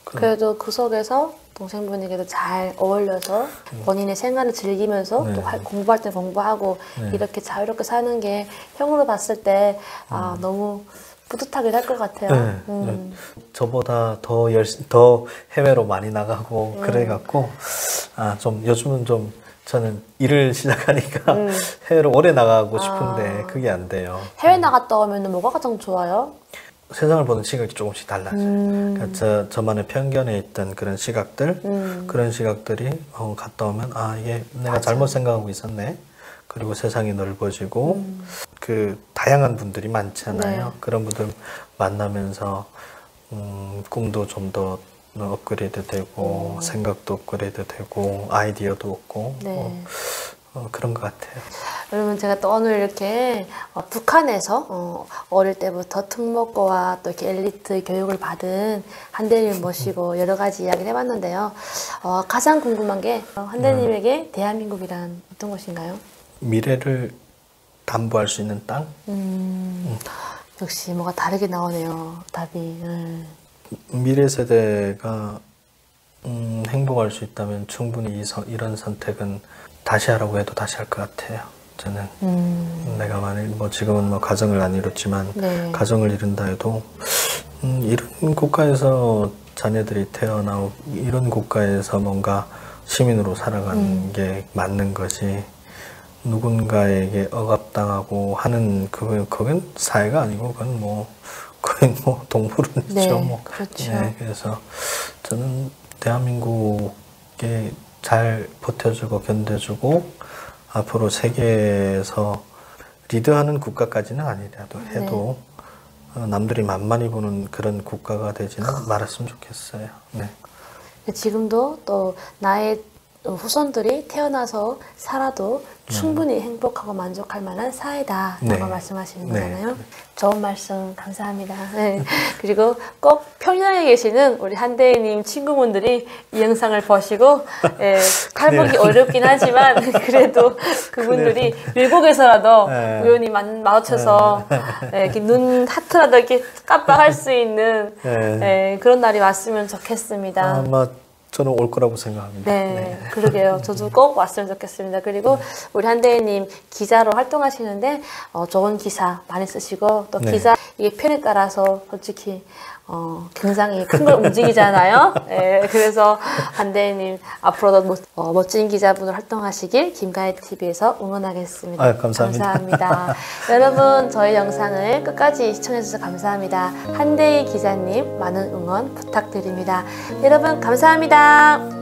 그래도 그 속에서 동생분에게도 잘 어울려서 본인의 생활을 즐기면서 또 공부할 때 공부하고 이렇게 자유롭게 사는 게 형으로 봤을 때 너무 뿌듯하긴 할 것 같아요. 저보다 더 해외로 많이 나가고 그래갖고 좀 요즘은 좀 저는 일을 시작하니까 해외로 오래 나가고 싶은데 그게 안 돼요. 해외 나갔다 오면 뭐가 가장 좋아요? 세상을 보는 시각이 조금씩 달라져요. 그러니까 저만의 편견에 있던 그런 시각들, 그런 시각들이 갔다 오면 이게 내가 잘못 생각하고 있었네. 그리고 세상이 넓어지고 그 다양한 분들이 많잖아요. 네. 그런 분들 만나면서 꿈도 좀 더 업그레이드 되고 생각도 업그레이드 되고 아이디어도 얻고 그런 것 같아요. 여러분 제가 또 오늘 이렇게 북한에서 어릴 때부터 특목고와 또 이렇게 엘리트 교육을 받은 한대님 모시고 여러 가지 이야기를 해봤는데요. 가장 궁금한 게 한대님에게 대한민국이란 어떤 곳인가요? 미래를 담보할 수 있는 땅? 역시 뭐가 다르게 나오네요. 답이. 미래 세대가 행복할 수 있다면 충분히 이런 선택은 다시 하라고 해도 다시 할 것 같아요. 저는 내가 만일 지금은 가정을 안 이뤘지만 가정을 이룬다 해도 이런 국가에서 자녀들이 태어나고 이런 국가에서 뭔가 시민으로 살아가는 게 맞는 것이 누군가에게 억압당하고 하는 그건 사회가 아니고 그건 거의 동물원이죠. 그렇죠. 그래서 저는 대한민국에 잘 버텨주고 견뎌주고 앞으로 세계에서 리드하는 국가까지는 아니라도 해도 남들이 만만히 보는 그런 국가가 되지는 말았으면 좋겠어요. 지금도 또 나의 후손들이 태어나서 살아도 충분히 행복하고 만족할 만한 사회다라고 말씀하시는 거잖아요. 좋은 말씀 감사합니다. 그리고 꼭 평양에 계시는 우리 한대희님 친구분들이 이 영상을 보시고 탈북이 어렵긴 하지만 그래도 그분들이 미국에서라도 우연히 마주쳐서 이렇게 눈 하트라도 이렇게 깜빡할 수 있는 그런 날이 왔으면 좋겠습니다. 아마 저는 올 거라고 생각합니다. 그러게요. 저도 꼭 왔으면 좋겠습니다. 그리고 우리 한대희님 기자로 활동하시는데 좋은 기사 많이 쓰시고 또 기사 이게 편에 따라서 솔직히 굉장히 큰 걸 움직이잖아요. 그래서 한대희님 앞으로도 멋진 기자분으로 활동하시길 김가혜TV에서 응원하겠습니다. 감사합니다. 여러분 저희 영상을 끝까지 시청해주셔서 감사합니다. 한대희 기자님 많은 응원 부탁드립니다. 여러분 감사합니다.